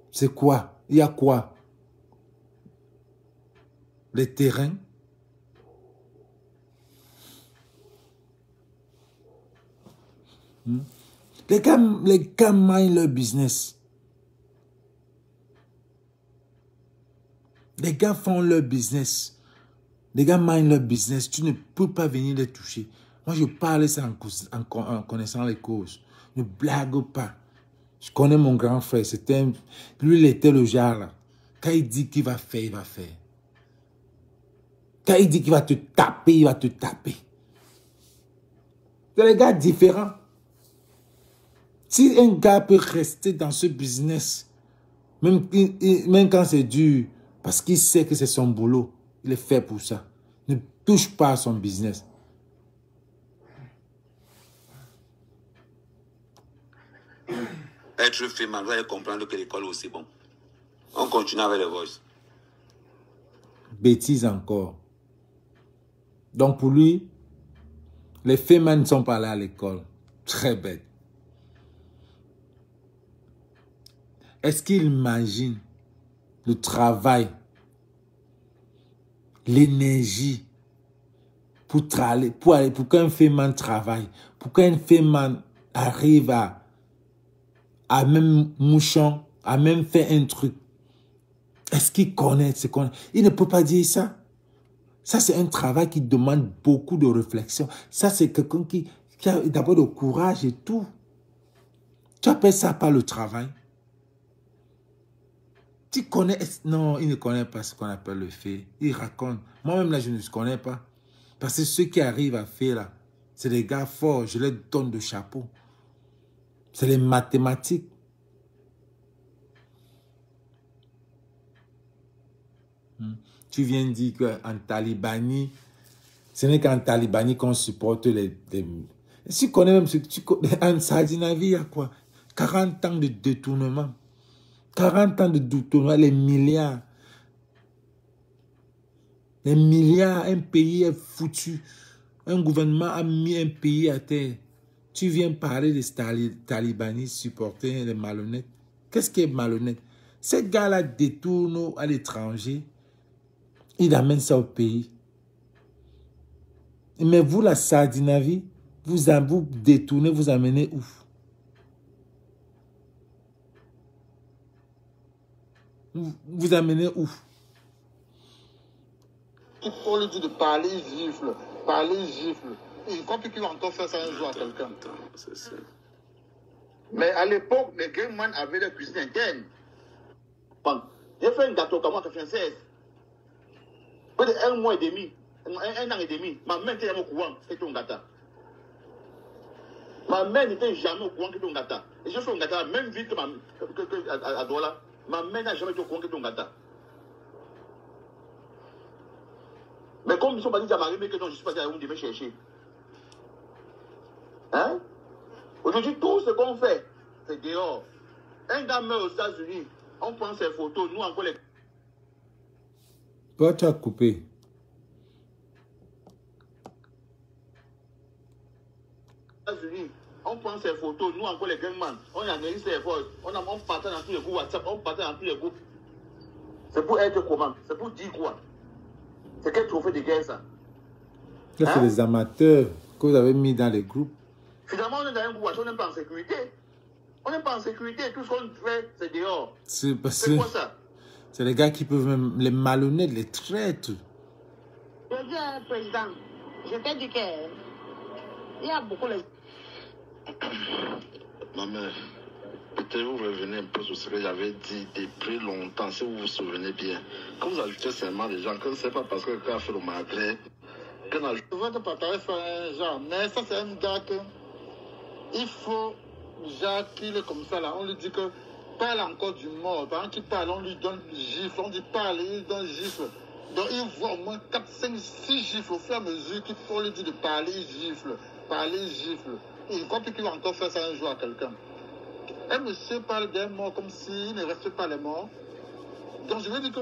A: C'est quoi? Il y a quoi? Les terrains? Les gars mènent leur business. Les gars font leur business. Les gars mènent leur business. Tu ne peux pas venir les toucher. Moi, je parle ça en connaissant les causes. Ne blague pas. Je connais mon grand frère. Lui, il était le genre là. Quand il dit qu'il va faire, il va faire. Quand il dit qu'il va te taper, il va te taper. C'est des gars différents. Si un gars peut rester dans ce business, même quand c'est dur, parce qu'il sait que c'est son boulot, il est fait pour ça. Ne touche pas à son business.
B: Être fait mal, vous allez comprendre que l'école aussi bon. On continue avec les voices.
A: Bêtise encore. Donc pour lui, les femmes ne sont pas là à l'école. Très bête. Est-ce qu'il imagine le travail, l'énergie pour qu'un femme travaille, pour qu'un femme arrive à même mouchon, à même faire un truc? Est-ce qu'il connaît ce qu'on... Il ne peut pas dire ça. Ça, c'est un travail qui demande beaucoup de réflexion. Ça, c'est quelqu'un qui a d'abord le courage et tout. Tu appelles ça pas le travail? Tu connais... Non, il ne connaît pas ce qu'on appelle le fait. Il raconte. Moi-même, là, je ne connais pas. Parce que ceux qui arrivent à faire, là, c'est des gars forts. Je leur donne de chapeau. C'est les mathématiques. Tu viens de dire qu'en Talibani, ce n'est qu'en Talibani qu'on supporte les... Si tu connais même ce que tu connais, en Sardinavie, il y a quoi? 40 ans de détournement. 40 ans de détournement, les milliards. Les milliards, un pays est foutu. Un gouvernement a mis un pays à terre. Tu viens parler des Talibani supporter les malhonnêtes. Qu'est-ce qui est malhonnête? Ces gars-là détournent à l'étranger. Ils amènent ça au pays. Mais vous, la Sardinavie, vous détournez, vous amenez où? Vous amenez où?
C: On lui dit de parler, il gifle. Parler, il gifle. Il compte qu'il va encore faire ça un jour à quelqu'un. Mais à l'époque, les Gayman avaient la cuisine interne. Bon, j'ai fait un gâteau comme moi en 96. Près de 1 mois et demi. 1 an et demi. Ma mère était jamais au courant que ton gata. Ma mère n'était jamais au courant que ton gata. Et je fais un gata, même vite que à Douala, ma mère n'a jamais été au courant que ton gata. Mais comme ils sont pas dit à Marie, mais que non, je suis pas allé à Yaoundé me chercher. Hein? Aujourd'hui, tout ce qu'on fait, c'est dehors. Un gars meurt aux États-Unis, on prend ses photos, nous encore les.
A: Toi, tu as coupé.
C: États-Unis, on prend ses photos, nous encore les gangman, on analyse ses forces, on partage dans tous les groupes WhatsApp, on partage dans tous les groupes. C'est pour être comment? C'est pour dire quoi? C'est quel trophée de guerre ça?
A: C'est les amateurs que vous avez mis dans les groupes.
C: Finalement, on est dans un groupe, on n'est pas en sécurité. On n'est pas en sécurité, tout ce qu'on fait, c'est dehors.
A: C'est
C: quoi ça?
A: C'est les gars qui peuvent même les malhonnêtes, les traîtres.
G: Je dis, président, je t'ai dit qu'il y a beaucoup de...
F: Non mais, peut-être vous revenez un peu sur ce que j'avais dit depuis longtemps, si vous vous souvenez bien. Quand vous ajoutez seulement les gens, que ce n'est pas parce que quelqu'un a fait le malgré, que dans le...
C: Votre papa fait un genre, mais ça c'est un gars que... Il faut, Jacques, qu'il est comme ça là, on lui dit que parle encore du mort. Pendant qu'il parle, on lui donne le gifle, on dit parle, il donne le gifle. Donc il voit au moins 4, 5, 6 gifles au fur et à mesure qu'il faut lui dire de parler, gifle, parler, gifle. Et il croit qu'il va encore faire ça un jour à quelqu'un. Un monsieur parle d'un mort comme s'il ne respecte pas les morts. Donc je veux dire que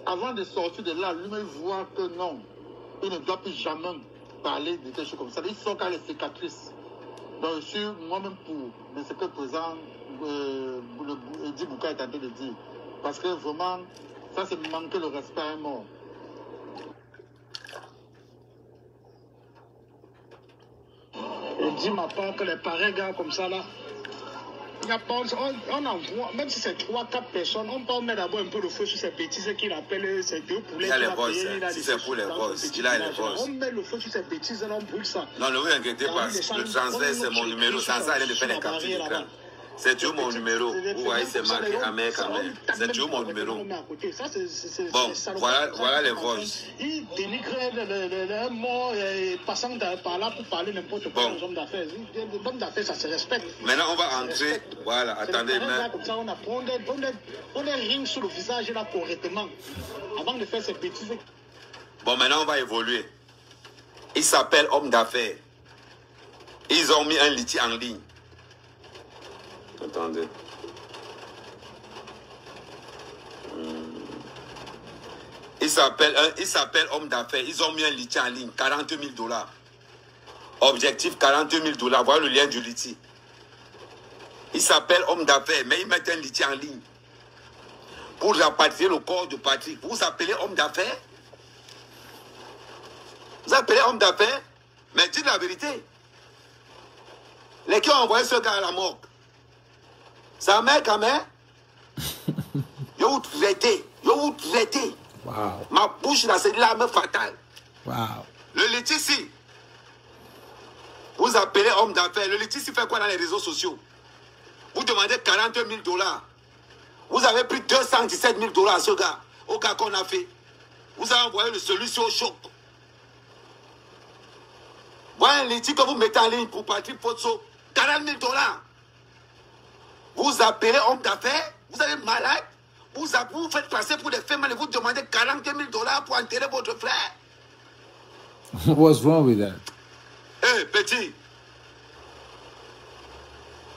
C: avant de sortir de là, lui-même voit que non, il ne doit plus jamais parler de quelque chose comme ça. Il sort quand les cicatrices. Donc je suis moi-même pour ce que le président Edi Bouka est tenté de dire. Parce que vraiment, ça c'est manquer le respect à un mort. Je dis ma part que les pareils gars comme ça là, on envoie, même si c'est 3-4 personnes, on peut mettre d'abord un peu de feu sur ces bêtises qu'il appelle ces 2 poulets.
B: Il a les voices, si c'est pour les voices, il a les voices.
C: On met le feu sur ces bêtises et on brûle ça.
B: Non, ne vous inquiétez pas, le transfert c'est mon numéro, sans ça il de faire les captures d'écran. C'est toujours mon numéro. Vous voyez, c'est marqué Amer Kamer. C'est toujours mon numéro. Bon, voilà les voices.
C: Il dénigre un mot passant par là pour parler n'importe quoi aux hommes d'affaires. Les hommes d'affaires, ça se respecte.
B: Maintenant, on va entrer. Voilà, attendez.
C: Comme ça, on les rings sur le visage là correctement avant de faire ces bêtises.
B: Bon, maintenant, on va évoluer. Il s'appelle homme d'affaires. Ils ont mis un litige en ligne. Attendez. Il s'appelle homme d'affaires. Ils ont mis un litige en ligne, $40 000. Objectif $40 000. Voilà le lien du litige. Il s'appelle homme d'affaires, mais ils mettent un litige en ligne pour rapatrier le corps de Patrick. Vous vous appelez homme d'affaires? Vous appelez homme d'affaires? Mais dites la vérité. Les qui ont envoyé ce gars à la mort. Sa mère, quand même, je vous traitez.
A: Wow.
B: Ma bouche, là, c'est l'arme fatale.
A: Wow.
B: Le litige, vous appelez homme d'affaires. Le litige fait quoi dans les réseaux sociaux? Vous demandez $40 000. Vous avez pris $217 000 à ce gars, au gars qu'on a fait. Vous avez envoyé celui-ci au choc. Voilà un litige que vous mettez en ligne pour Patrick Potso. $40 000. Vous appelez homme d'affaires, vous êtes malade, vous faites passer pour des femmes et vous demandez $40 000 pour enterrer votre frère.
A: What's wrong with that?
B: Hey, petit,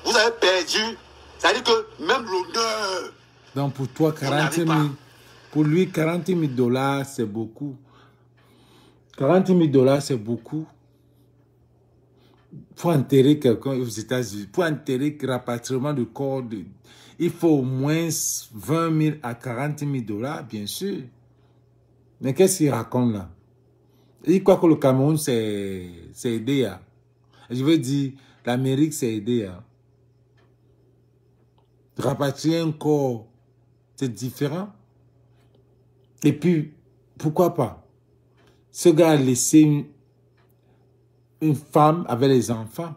B: vous avez perdu, ça veut dire que même l'honneur.
A: Donc pour toi, 40 000, pour lui, $40 000, c'est beaucoup. $40 000, c'est beaucoup. Pour enterrer quelqu'un aux États-Unis, pour enterrer le rapatriement de corps, il faut au moins 20 000 à $40 000, bien sûr. Mais qu'est-ce qu'il raconte là? Il croit que le Cameroun, c'est aidé. Je veux dire, l'Amérique, c'est aidé. Rapatrier un corps, c'est différent. Et puis, pourquoi pas? Ce gars a laissé une femme avec les enfants.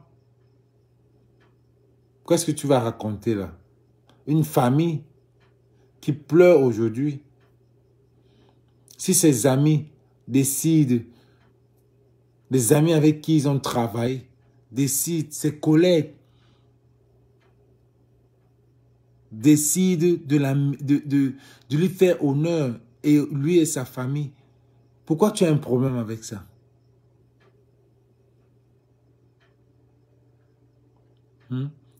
A: Qu'est-ce que tu vas raconter là? Une famille qui pleure aujourd'hui. Si ses amis décident des amis avec qui ils ont travaillé, décident, ses collègues, décident de lui faire honneur, et lui et sa famille. Pourquoi tu as un problème avec ça?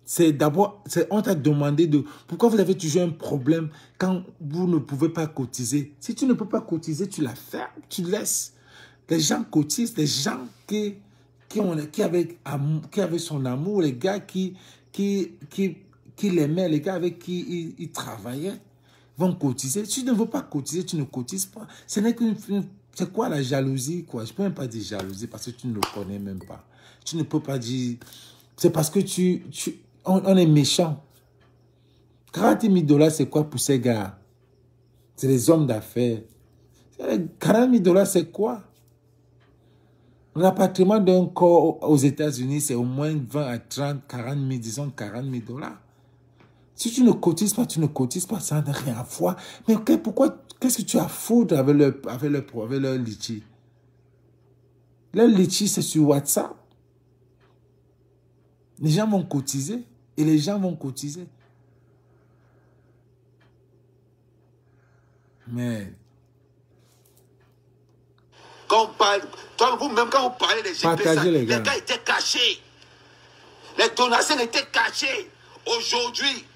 A: C'est d'abord, on t'a demandé de... Pourquoi vous avez toujours un problème quand vous ne pouvez pas cotiser? Si tu ne peux pas cotiser, tu la fermes, tu laisses. Les gens cotisent, les gens qui avaient son amour, les gars qui l'aimaient, les gars avec qui il travaillait, vont cotiser. Si tu ne veux pas cotiser, tu ne cotises pas. Ce n'est qu'une... C'est quoi la jalousie, quoi? Je ne peux même pas dire jalousie parce que tu ne le connais même pas. Tu ne peux pas dire... C'est parce que on est méchant. 40 000 $, c'est quoi pour ces gars? C'est les hommes d'affaires. 40 000 $, c'est quoi? L'appartement d'un corps aux États-Unis, c'est au moins 20 à 30, 40 000, disons 40 000 $. Si tu ne cotises pas, tu ne cotises pas, ça n'a rien à voir. Mais pourquoi, qu'est-ce que tu as à foutre avec leur litchi? Leur litchi, c'est sur WhatsApp. Les gens vont cotiser et les gens vont cotiser. Mais...
B: Quand on parle, vous-même, quand vous parlez des GPSA, les gars étaient cachés. Les donations étaient cachées. Aujourd'hui,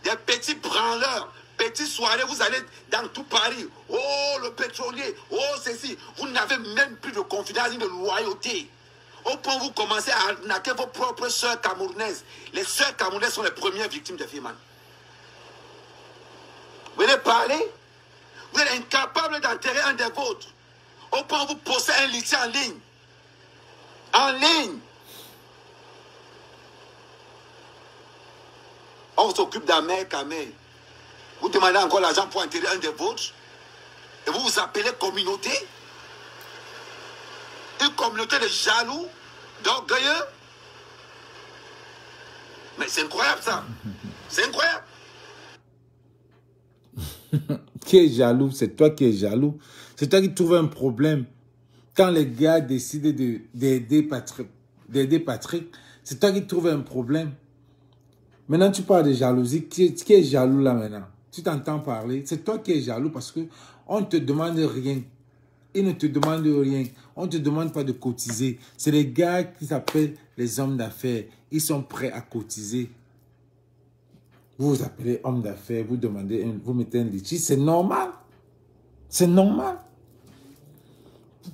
B: des petits branleurs, petites soirées, vous allez dans tout Paris. Oh, le pétrolier, oh, ceci. Vous n'avez même plus de confidence ni de loyauté. Au point où vous commencez à arnaquer vos propres sœurs camerounaises. Les sœurs camerounaises sont les premières victimes des Freeman. Vous venez parler, vous êtes incapable d'enterrer un des vôtres. Au point où vous posez un litier en ligne. En ligne. On s'occupe d'Amer Kamer. Vous demandez encore l'argent pour enterrer un des vôtres. Et vous vous appelez communauté. Une communauté de jaloux, d'orgueilleux. Mais c'est incroyable ça. C'est incroyable.
A: Qui est jaloux? C'est toi qui es jaloux. C'est toi qui trouves un problème. Quand les gars décident d'aider Patrick, c'est toi qui trouves un problème. Maintenant, tu parles de jalousie. Qui est jaloux là maintenant? Tu t'entends parler. C'est toi qui es jaloux parce qu'on ne te demande rien. Ils ne te demandent rien. On ne te demande pas de cotiser. C'est les gars qui s'appellent les hommes d'affaires. Ils sont prêts à cotiser. Vous vous appelez homme d'affaires, vous demandez, vous mettez un litchi. C'est normal. C'est normal.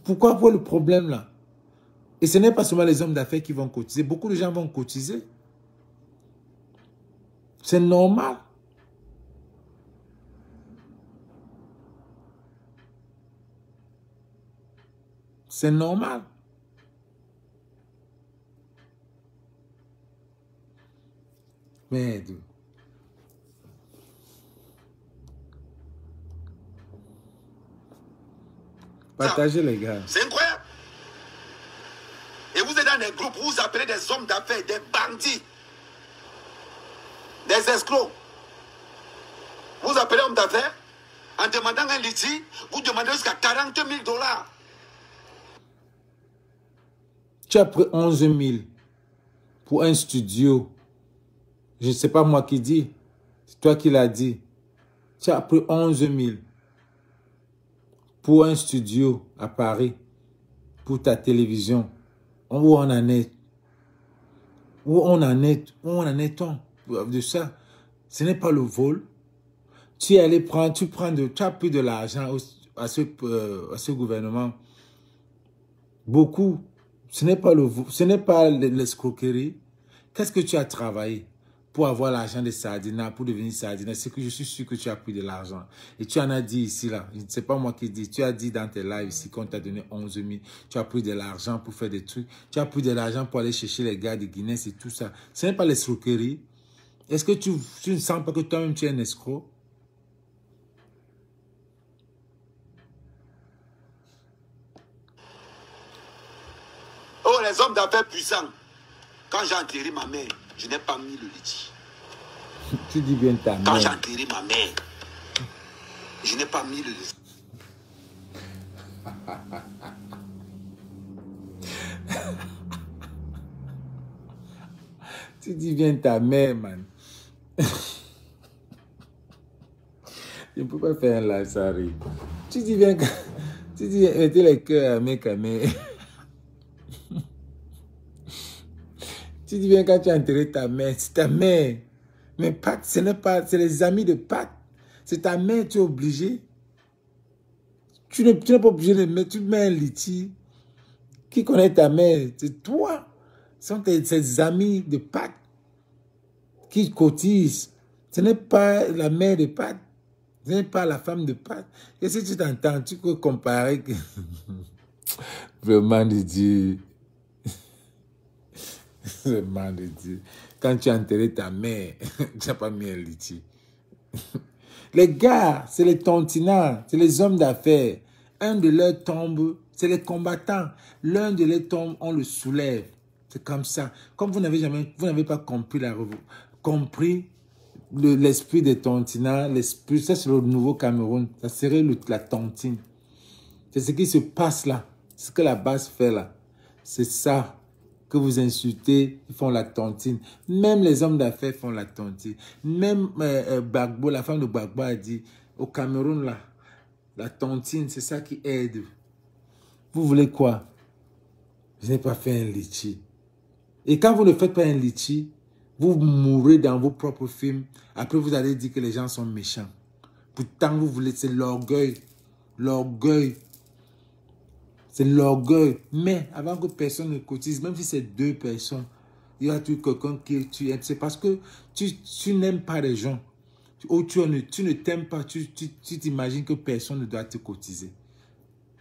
A: Pourquoi le problème là? Et ce n'est pas seulement les hommes d'affaires qui vont cotiser. Beaucoup de gens vont cotiser. C'est normal. C'est normal. Merde. Partagez les gars.
B: C'est incroyable. Et vous êtes dans des groupes, vous vous appelez des hommes d'affaires, des bandits, des escrocs. Vous vous appelez hommes d'affaires, en demandant un litige, vous demandez jusqu'à 40 000 $.
A: Tu as pris 11 000 pour un studio. Je ne sais pas moi qui dis. C'est toi qui l'as dit. Tu as pris 11 000 pour un studio à Paris, pour ta télévision. Où on en est? Où on en est-on de ça? Ce n'est pas le vol. Tu es allé prendre, tu as pris de l'argent à ce gouvernement. Beaucoup. Ce n'est pas l'escroquerie. Qu'est-ce que tu as travaillé pour avoir l'argent de Sardina, pour devenir Sardina? C'est que je suis sûr que tu as pris de l'argent. Et tu en as dit ici, là. Ce n'est pas moi qui dis. Tu as dit dans tes lives ici qu'on t'a donné 11 000. Tu as pris de l'argent pour faire des trucs. Tu as pris de l'argent pour aller chercher les gars de Guinness et tout ça. Ce n'est pas l'escroquerie. Est-ce que tu ne sens pas que toi-même tu es un escroc?
B: Oh, les hommes d'affaires puissants. Quand j'ai enterré ma mère, je n'ai pas mis le litige.
A: Tu dis bien ta mère.
B: Quand j'ai enterré ma mère, je n'ai pas mis le litige.
A: Tu dis bien ta mère, man. Je ne peux pas faire un live, ça arrive. Tu dis bien, tu dis, mettez les cœurs à mes caméras. Tu dis bien quand tu as enterré ta mère, c'est ta mère. Mais Pat, ce n'est pas, c'est les amis de Pat. C'est ta mère, tu es obligé. Tu n'es pas obligé de mettre, tu mets un liti. Qui connaît ta mère? C'est toi. Ce sont tes amis de Pat qui cotisent. Ce n'est pas la mère de Pat. Ce n'est pas la femme de Pat. Et si tu t'entends, tu peux comparer que... Vraiment de Dieu. Vraiment de Dieu. Quand tu as enterré ta mère, tu n'as pas mis un liti. Les gars, c'est les tontinards, c'est les hommes d'affaires. Un de leurs tombes, c'est les combattants. L'un de leurs tombes, on le soulève. C'est comme ça. Comme vous n'avez pas compris l'esprit des tontinards, l'esprit, ça c'est le nouveau Cameroun. Ça serait la tontine. C'est ce qui se passe là. Ce que la base fait là. C'est ça. Que vous insultez, ils font la tontine. Même les hommes d'affaires font la tontine. Même Gbagbo, la femme de Gbagbo a dit, au Cameroun, là, la tontine, c'est ça qui aide. Vous voulez quoi? Je n'ai pas fait un litchi. Et quand vous ne faites pas un litchi, vous mourrez dans vos propres films. Après, vous allez dire que les gens sont méchants. Pourtant, vous voulez, c'est l'orgueil. L'orgueil. C'est l'orgueil. Mais avant que personne ne cotise, même si c'est 2 personnes, il y a toujours quelqu'un qui tu aimes. C'est parce que tu n'aimes pas les gens. Ou tu ne t'aimes pas. Tu t'imagines que personne ne doit te cotiser.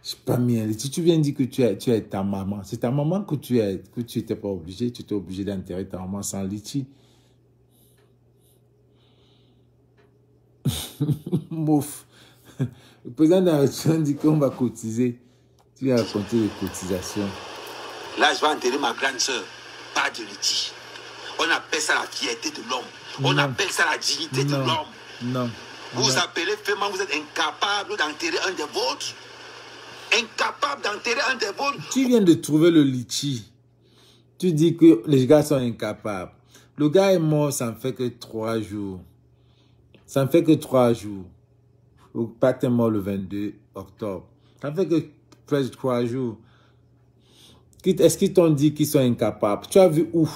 A: Je sais pas bien. Si tu viens dire que tu es ta maman, c'est ta maman que tu n'étais pas obligé. Tu étais obligé d'enterrer ta maman sans litchi. Mouf. Le président de la République dit qu'on va cotiser. Tu vas raconter les cotisations.
B: Là, je vais enterrer ma grande soeur. Pas de litige. On appelle ça la fierté de l'homme. On appelle ça la dignité de l'homme.
A: Non.
B: Vous appelez Féman, vous êtes incapable d'enterrer un des vôtres. Incapable d'enterrer un des vôtres.
A: Tu viens de trouver le litchi. Tu dis que les gars sont incapables. Le gars est mort, ça ne fait que 3 jours. Ça ne fait que 3 jours. Le Pat est mort le 22 octobre. Ça ne fait que presque 3 jours. Est-ce qu'ils t'ont dit qu'ils sont incapables? Tu as vu où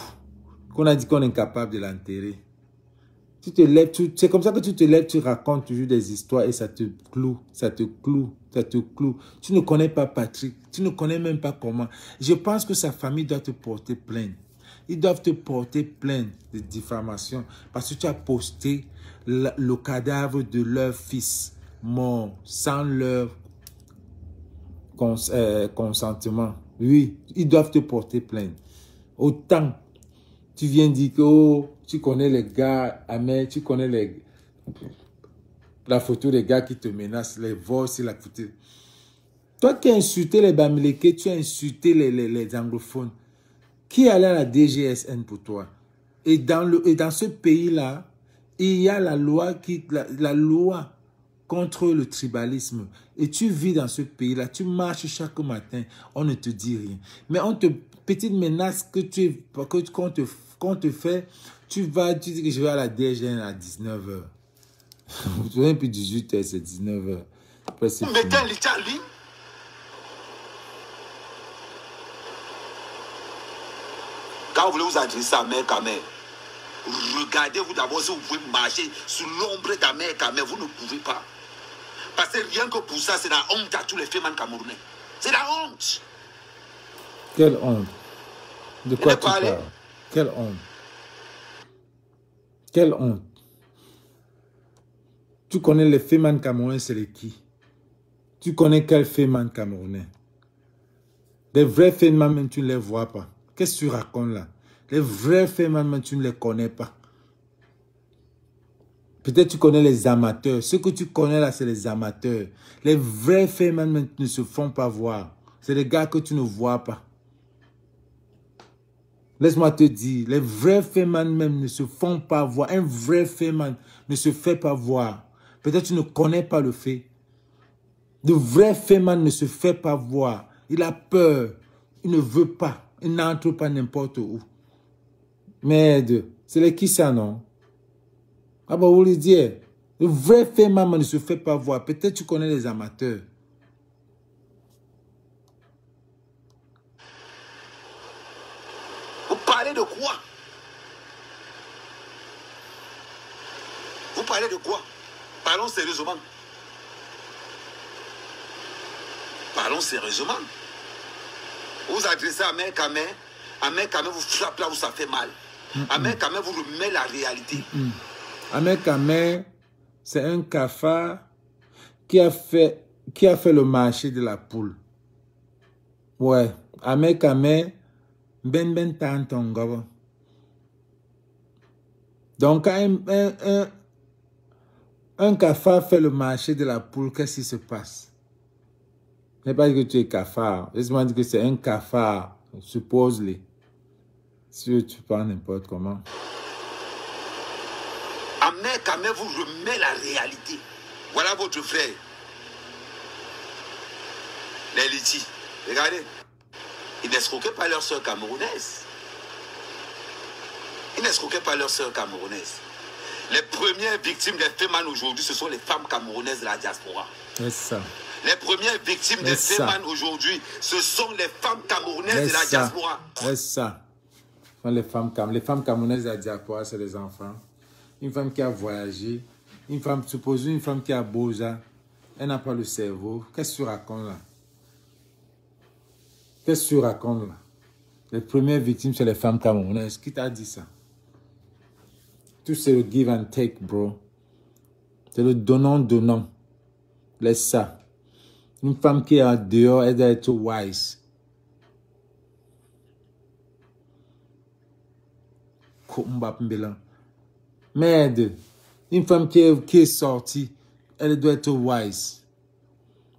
A: qu'on a dit qu'on est incapable de l'enterrer? Tu te lèves, c'est comme ça que tu te lèves, tu racontes toujours des histoires et ça te cloue, ça te cloue, ça te cloue. Tu ne connais pas Patrick, tu ne connais même pas comment. Je pense que sa famille doit te porter plainte. Ils doivent te porter plainte de diffamation parce que tu as posté le cadavre de leur fils mort sans leur consentement. Oui, ils doivent te porter plainte. Autant, tu viens dire que oh, tu connais les gars, Amé, tu connais la photo des gars qui te menacent, les vols, c'est la photo. Toi qui as insulté les Bamileke, tu as insulté les anglophones. Qui allait à la DGSN pour toi? Et dans ce pays-là, il y a la loi contre le tribalisme. Et tu vis dans ce pays-là, tu marches chaque matin, on ne te dit rien. Mais petite menace qu'on te fait, tu dis que je vais à la DGN à 19h. Vous trouvez plus 18h, c'est 19h.
B: Vous mettez un litchi en ligne. Quand vous voulez vous adresser à Mère Kamel, regardez-vous d'abord si vous pouvez marcher sous l'ombre de Mère Kamel. Vous ne pouvez pas. Parce que rien que pour ça, c'est la honte à tous les femmes camerounais. C'est la honte.
A: Quelle honte? De quoi tu parles? Quelle honte? Quelle honte? Tu connais les femmes camerounais, c'est les qui? Tu connais quel femmes camerounais? Les vrais femmes, même tu ne les vois pas. Qu'est-ce que tu racontes là? Les vrais femmes, même tu ne les connais pas. Peut-être tu connais les amateurs. Ce que tu connais là, c'est les amateurs. Les vrais femmes ne se font pas voir. C'est les gars que tu ne vois pas. Laisse-moi te dire, les vrais femmes même ne se font pas voir. Un vrai femme ne se fait pas voir. Peut-être tu ne connais pas le fait. Le vrai femme ne se fait pas voir. Il a peur. Il ne veut pas. Il n'entre pas n'importe où. Merde. C'est les qui ça, non? Ah bah, vous le dire. Le vrai fait maman ne se fait pas voir. Peut-être tu connais les amateurs.
B: Vous parlez de quoi? Vous parlez de quoi? Parlons sérieusement. Parlons sérieusement. Vous adressez à main Kamé, vous frappe là où ça fait mal. À main Kamé, vous remet la réalité.
A: Ahmed Kamé, c'est un cafard qui a fait le marché de la poule. Ouais, Ahmed Kamé, ben tantonga. Donc, un cafard fait le marché de la poule, qu'est-ce qui se passe? Je ne sais pas que tu es cafard. Laisse-moi dire que c'est un cafard, suppose-le. Si tu parles n'importe comment.
B: Ahmed Kamé vous remet la réalité. Voilà votre frère. Les Litis. Regardez. Ils n'escroquaient pas leur sœur camerounaise. Ils n'escroquaient pas leur sœur camerounaise. Les premières victimes des Féman aujourd'hui, ce sont les femmes camerounaises de la diaspora.
A: C'est ça.
B: Les premières victimes des Féman aujourd'hui, ce sont les femmes camerounaises de la diaspora.
A: C'est ça. Les femmes camerounaises de la diaspora, c'est les enfants. Une femme qui a voyagé, supposons une femme qui a Boza, elle n'a pas le cerveau. Qu'est-ce que tu racontes là? Qu'est-ce que tu racontes là? Les premières victimes, c'est les femmes camerounaises. Qui t'a dit ça? Tout c'est le give and take, bro. C'est le donnant-donnant. Laisse ça. Une femme qui est dehors, elle doit être wise. Merde. Une femme qui est sortie, elle doit être wise.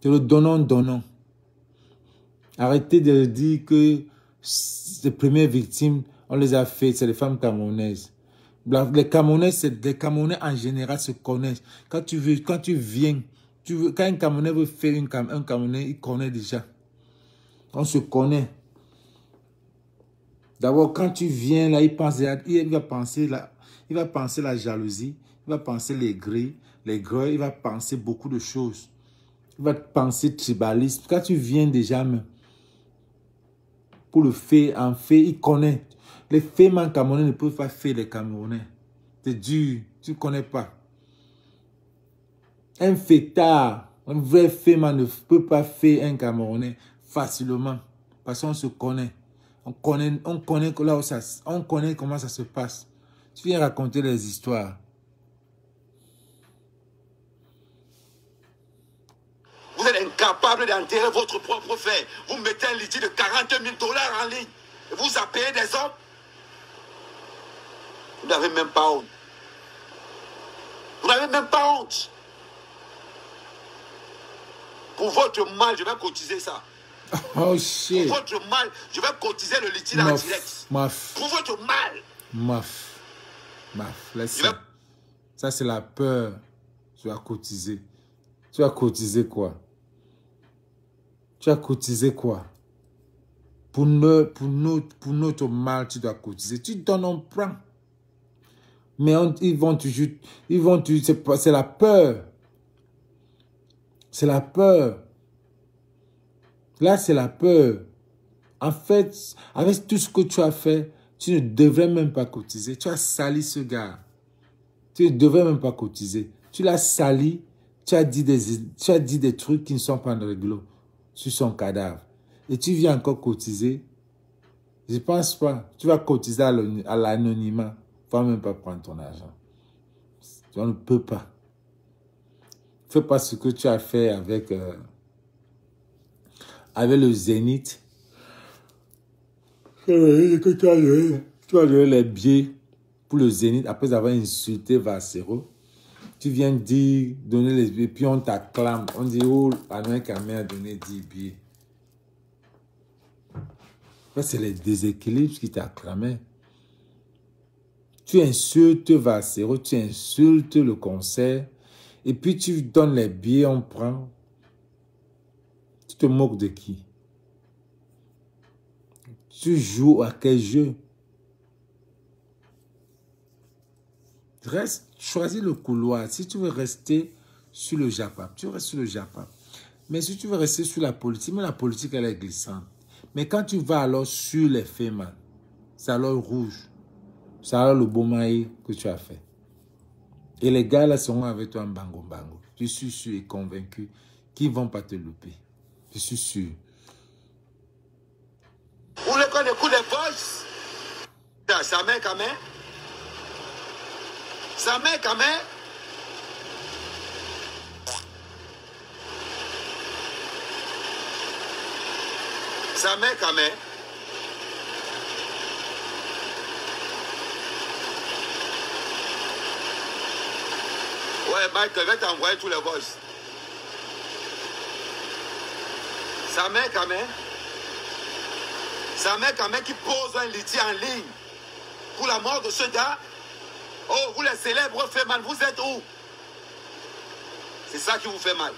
A: C'est le donnant-donnant. Arrêtez de dire que les premières victimes, on les a faites, c'est les femmes camerounaises. Les Camerounais en général se connaissent. Quand tu viens, quand un Camerounais veut faire un Camerounais, il connaît déjà. On se connaît. D'abord, quand tu viens là, il va penser la jalousie, il va penser les grilles, il va penser beaucoup de choses. Il va penser tribalisme. Quand tu viens déjà, pour le fait, en fait, il connaît. Les Féman camerounais ne peuvent pas faire les Camerounais. C'est dur, tu ne connais pas. Un fêtard, un vrai Féman ne peut pas faire un Camerounais facilement. Parce qu'on se connaît. On connaît comment ça se passe. Tu viens raconter les histoires.
B: Vous êtes incapable d'enterrer votre propre frère. Vous mettez un litige de 40 000 $ en ligne. Et vous appelez des hommes. Vous n'avez même pas honte. Vous n'avez même pas honte. Pour votre mal, je vais cotiser ça.
A: Oh shit.
B: Pour votre mal, je vais cotiser le litige en direct. Pour votre mal.
A: Laisse ça. Ça, c'est la peur. Tu vas cotiser. Tu vas cotiser quoi? Tu vas cotiser quoi? Pour notre mal, tu dois cotiser. Tu donnes, on prend. Mais ils vont toujours, c'est la peur. C'est la peur. Là, c'est la peur. En fait, avec tout ce que tu as fait, tu ne devrais même pas cotiser. Tu as sali ce gars. Tu ne devrais même pas cotiser. Tu l'as sali, tu as dit des trucs qui ne sont pas réglo sur son cadavre. Et tu viens encore cotiser. Je ne pense pas. Tu vas cotiser à l'anonymat. Il ne faut même pas prendre ton argent. On ne peut pas. Fais pas ce que tu as fait avec le Zénith. Tu as donné les billets pour le Zénith après avoir insulté Vassero. Tu viens dire, donner les billets, puis on t'acclame. On dit, oh, Ahmed Kamé a donné 10 billets. C'est les déséquilibres qui t'acclamaient. Tu insultes Vassero, tu insultes le concert, et puis tu donnes les billets, on prend. Tu te moques de qui? Tu joues à quel jeu? Reste, choisis le couloir. Si tu veux rester sur le Japap, tu restes sur le Japap. Mais si tu veux rester sur la politique, mais la politique, elle est glissante. Mais quand tu vas alors sur les faits, man, c'est alors rouge. C'est alors le beau maïs que tu as fait. Et les gars là seront avec toi en bango. Je suis sûr et convaincu qu'ils ne vont pas te louper. Je suis sûr.
B: Vous le connaissez, coup de voice. Sa mère quand même. Sa mère quand même. Sa mère quand même. Ouais, Mike, je vais t'envoyer tous les voices. Sa mère quand même. Sa mère quand même qui pose un litige en ligne pour la mort de ce gars. Oh, vous les célèbres fait mal, vous êtes où? C'est ça qui vous fait mal.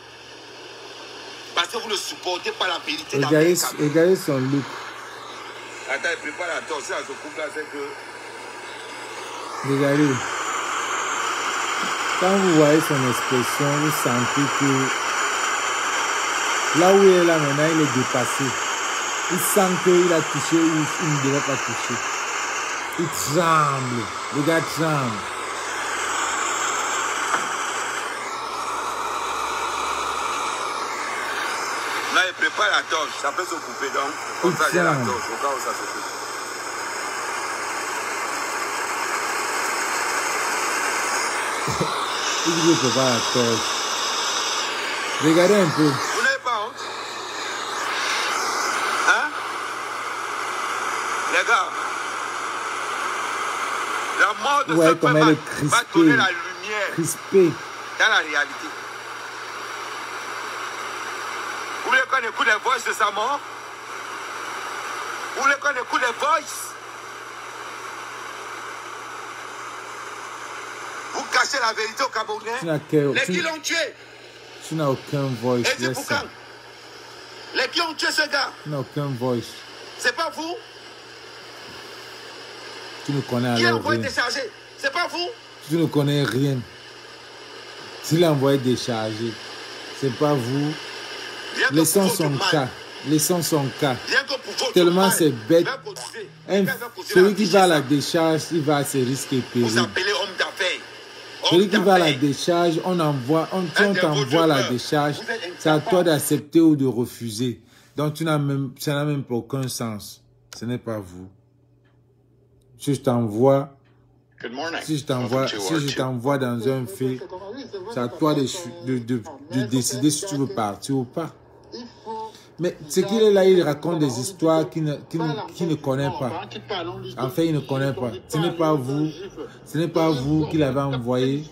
B: Parce que vous ne supportez pas la vérité.
A: Regardez son look.
B: Attends, il prépare la torse à ce couple-là, c'est que...
A: Regardez. Quand vous voyez son expression, vous sentez que là où il est là maintenant, il est dépassé. Il sent qu'il a touché ou il ne devait pas toucher. Il tremble. Le gars tremble.
B: Là, il prépare la torche. Ça peut se couper donc. Comme ça, il y a la torche. Au cas où ça se coupe.
A: Il dit qu'il prépare la torche. Regardez un peu.
B: Vous n'avez pas honte? Hein? Les gars, la mort de ce peuple va donner la lumière dans la réalité. Vous voulez qu'on écoute les voices de sa mort? Vous voulez qu'on écoute les voices? Vous cachez la vérité au Camerounais. Les qui l'ont tué?
A: Tu n'as aucun voice.
B: Et c'est pour quand? Les qui ont tué ce gars?
A: Tu n'as aucun voice.
B: C'est pas vous?
A: Tu ne connais alors
B: rien. Qui a envoyé
A: rien.
B: décharger? C'est pas vous?
A: Tu ne connais rien. Tu l'as envoyé décharger. C'est pas vous. Laissons son cas. Laissons son cas. Tellement c'est bête. Celui qui va à la décharge, il va à ses risques et périls.
B: Vous appelez homme d'affaires.
A: Celui qui va à la décharge, on t'envoie à la décharge. C'est à toi d'accepter ou de refuser. Donc ça n'a même pas aucun sens. Ce n'est pas vous. Si je t'envoie dans un fait, c'est à toi de décider si tu veux partir ou pas. Mais ce qu'il est là, il raconte des histoires qu'il ne connaît pas. En fait, il ne connaît pas. Ce n'est pas vous. Ce n'est pas vous qui l'avez envoyé.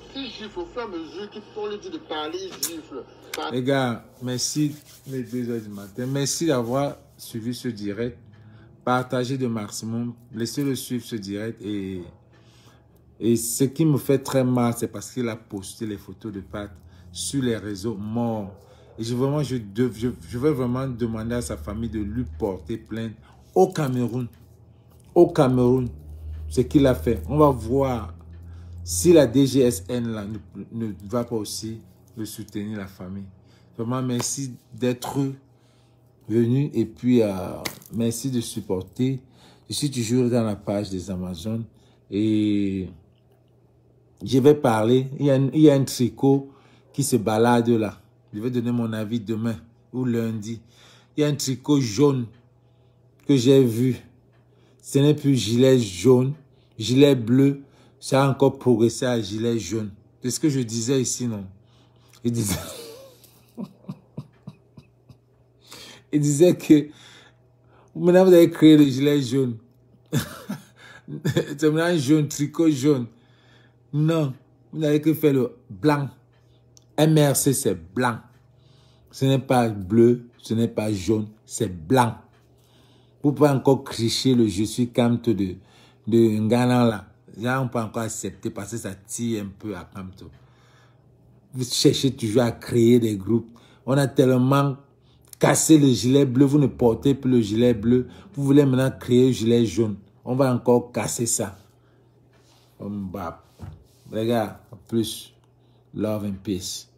A: Les gars, merci les 2h du matin. Merci d'avoir suivi ce direct. Partagez de maximum. Laissez-le suivre ce direct. Et ce qui me fait très mal, c'est parce qu'il a posté les photos de Pat sur les réseaux morts. Et je vais vraiment demander à sa famille de lui porter plainte au Cameroun. Au Cameroun, ce qu'il a fait. On va voir si la DGSN là, ne va pas aussi le soutenir, la famille. Vraiment, merci d'être venu et puis merci de supporter. Je suis toujours dans la page des Amazones et je vais parler. Il y a un tricot qui se balade là. Je vais donner mon avis demain ou lundi. Il y a un tricot jaune que j'ai vu. Ce n'est plus gilet jaune, gilet bleu. Ça a encore progressé à gilet jaune. C'est ce que je disais ici, non? Il disait que maintenant vous avez créé le gilet jaune. C'est maintenant jaune, tricot jaune. Non, vous n'avez que fait le blanc. MRC, c'est blanc. Ce n'est pas bleu, ce n'est pas jaune, c'est blanc. Vous pouvez encore cricher le je suis Kamto de Ngana là. Là, on peut encore accepter parce que ça tire un peu à Kamto. Vous cherchez toujours à créer des groupes. On a tellement cassé le gilet bleu, vous ne portez plus le gilet bleu. Vous voulez maintenant créer le gilet jaune. On va encore casser ça. Les gars, en plus, love and peace.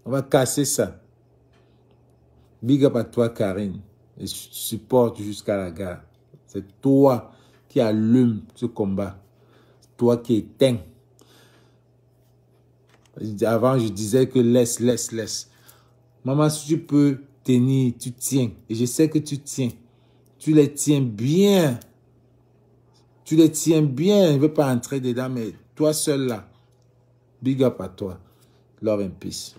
A: On va casser ça. Big up à toi, Karine. Et je te supporte jusqu'à la gare. C'est toi qui allume ce combat. C'est toi qui éteins. Avant, je disais que laisse. Maman, si tu peux tenir, tu tiens. Et je sais que tu tiens. Tu les tiens bien. Tu les tiens bien. Je ne veux pas entrer dedans, mais toi seul là. Big up à toi. Love and peace.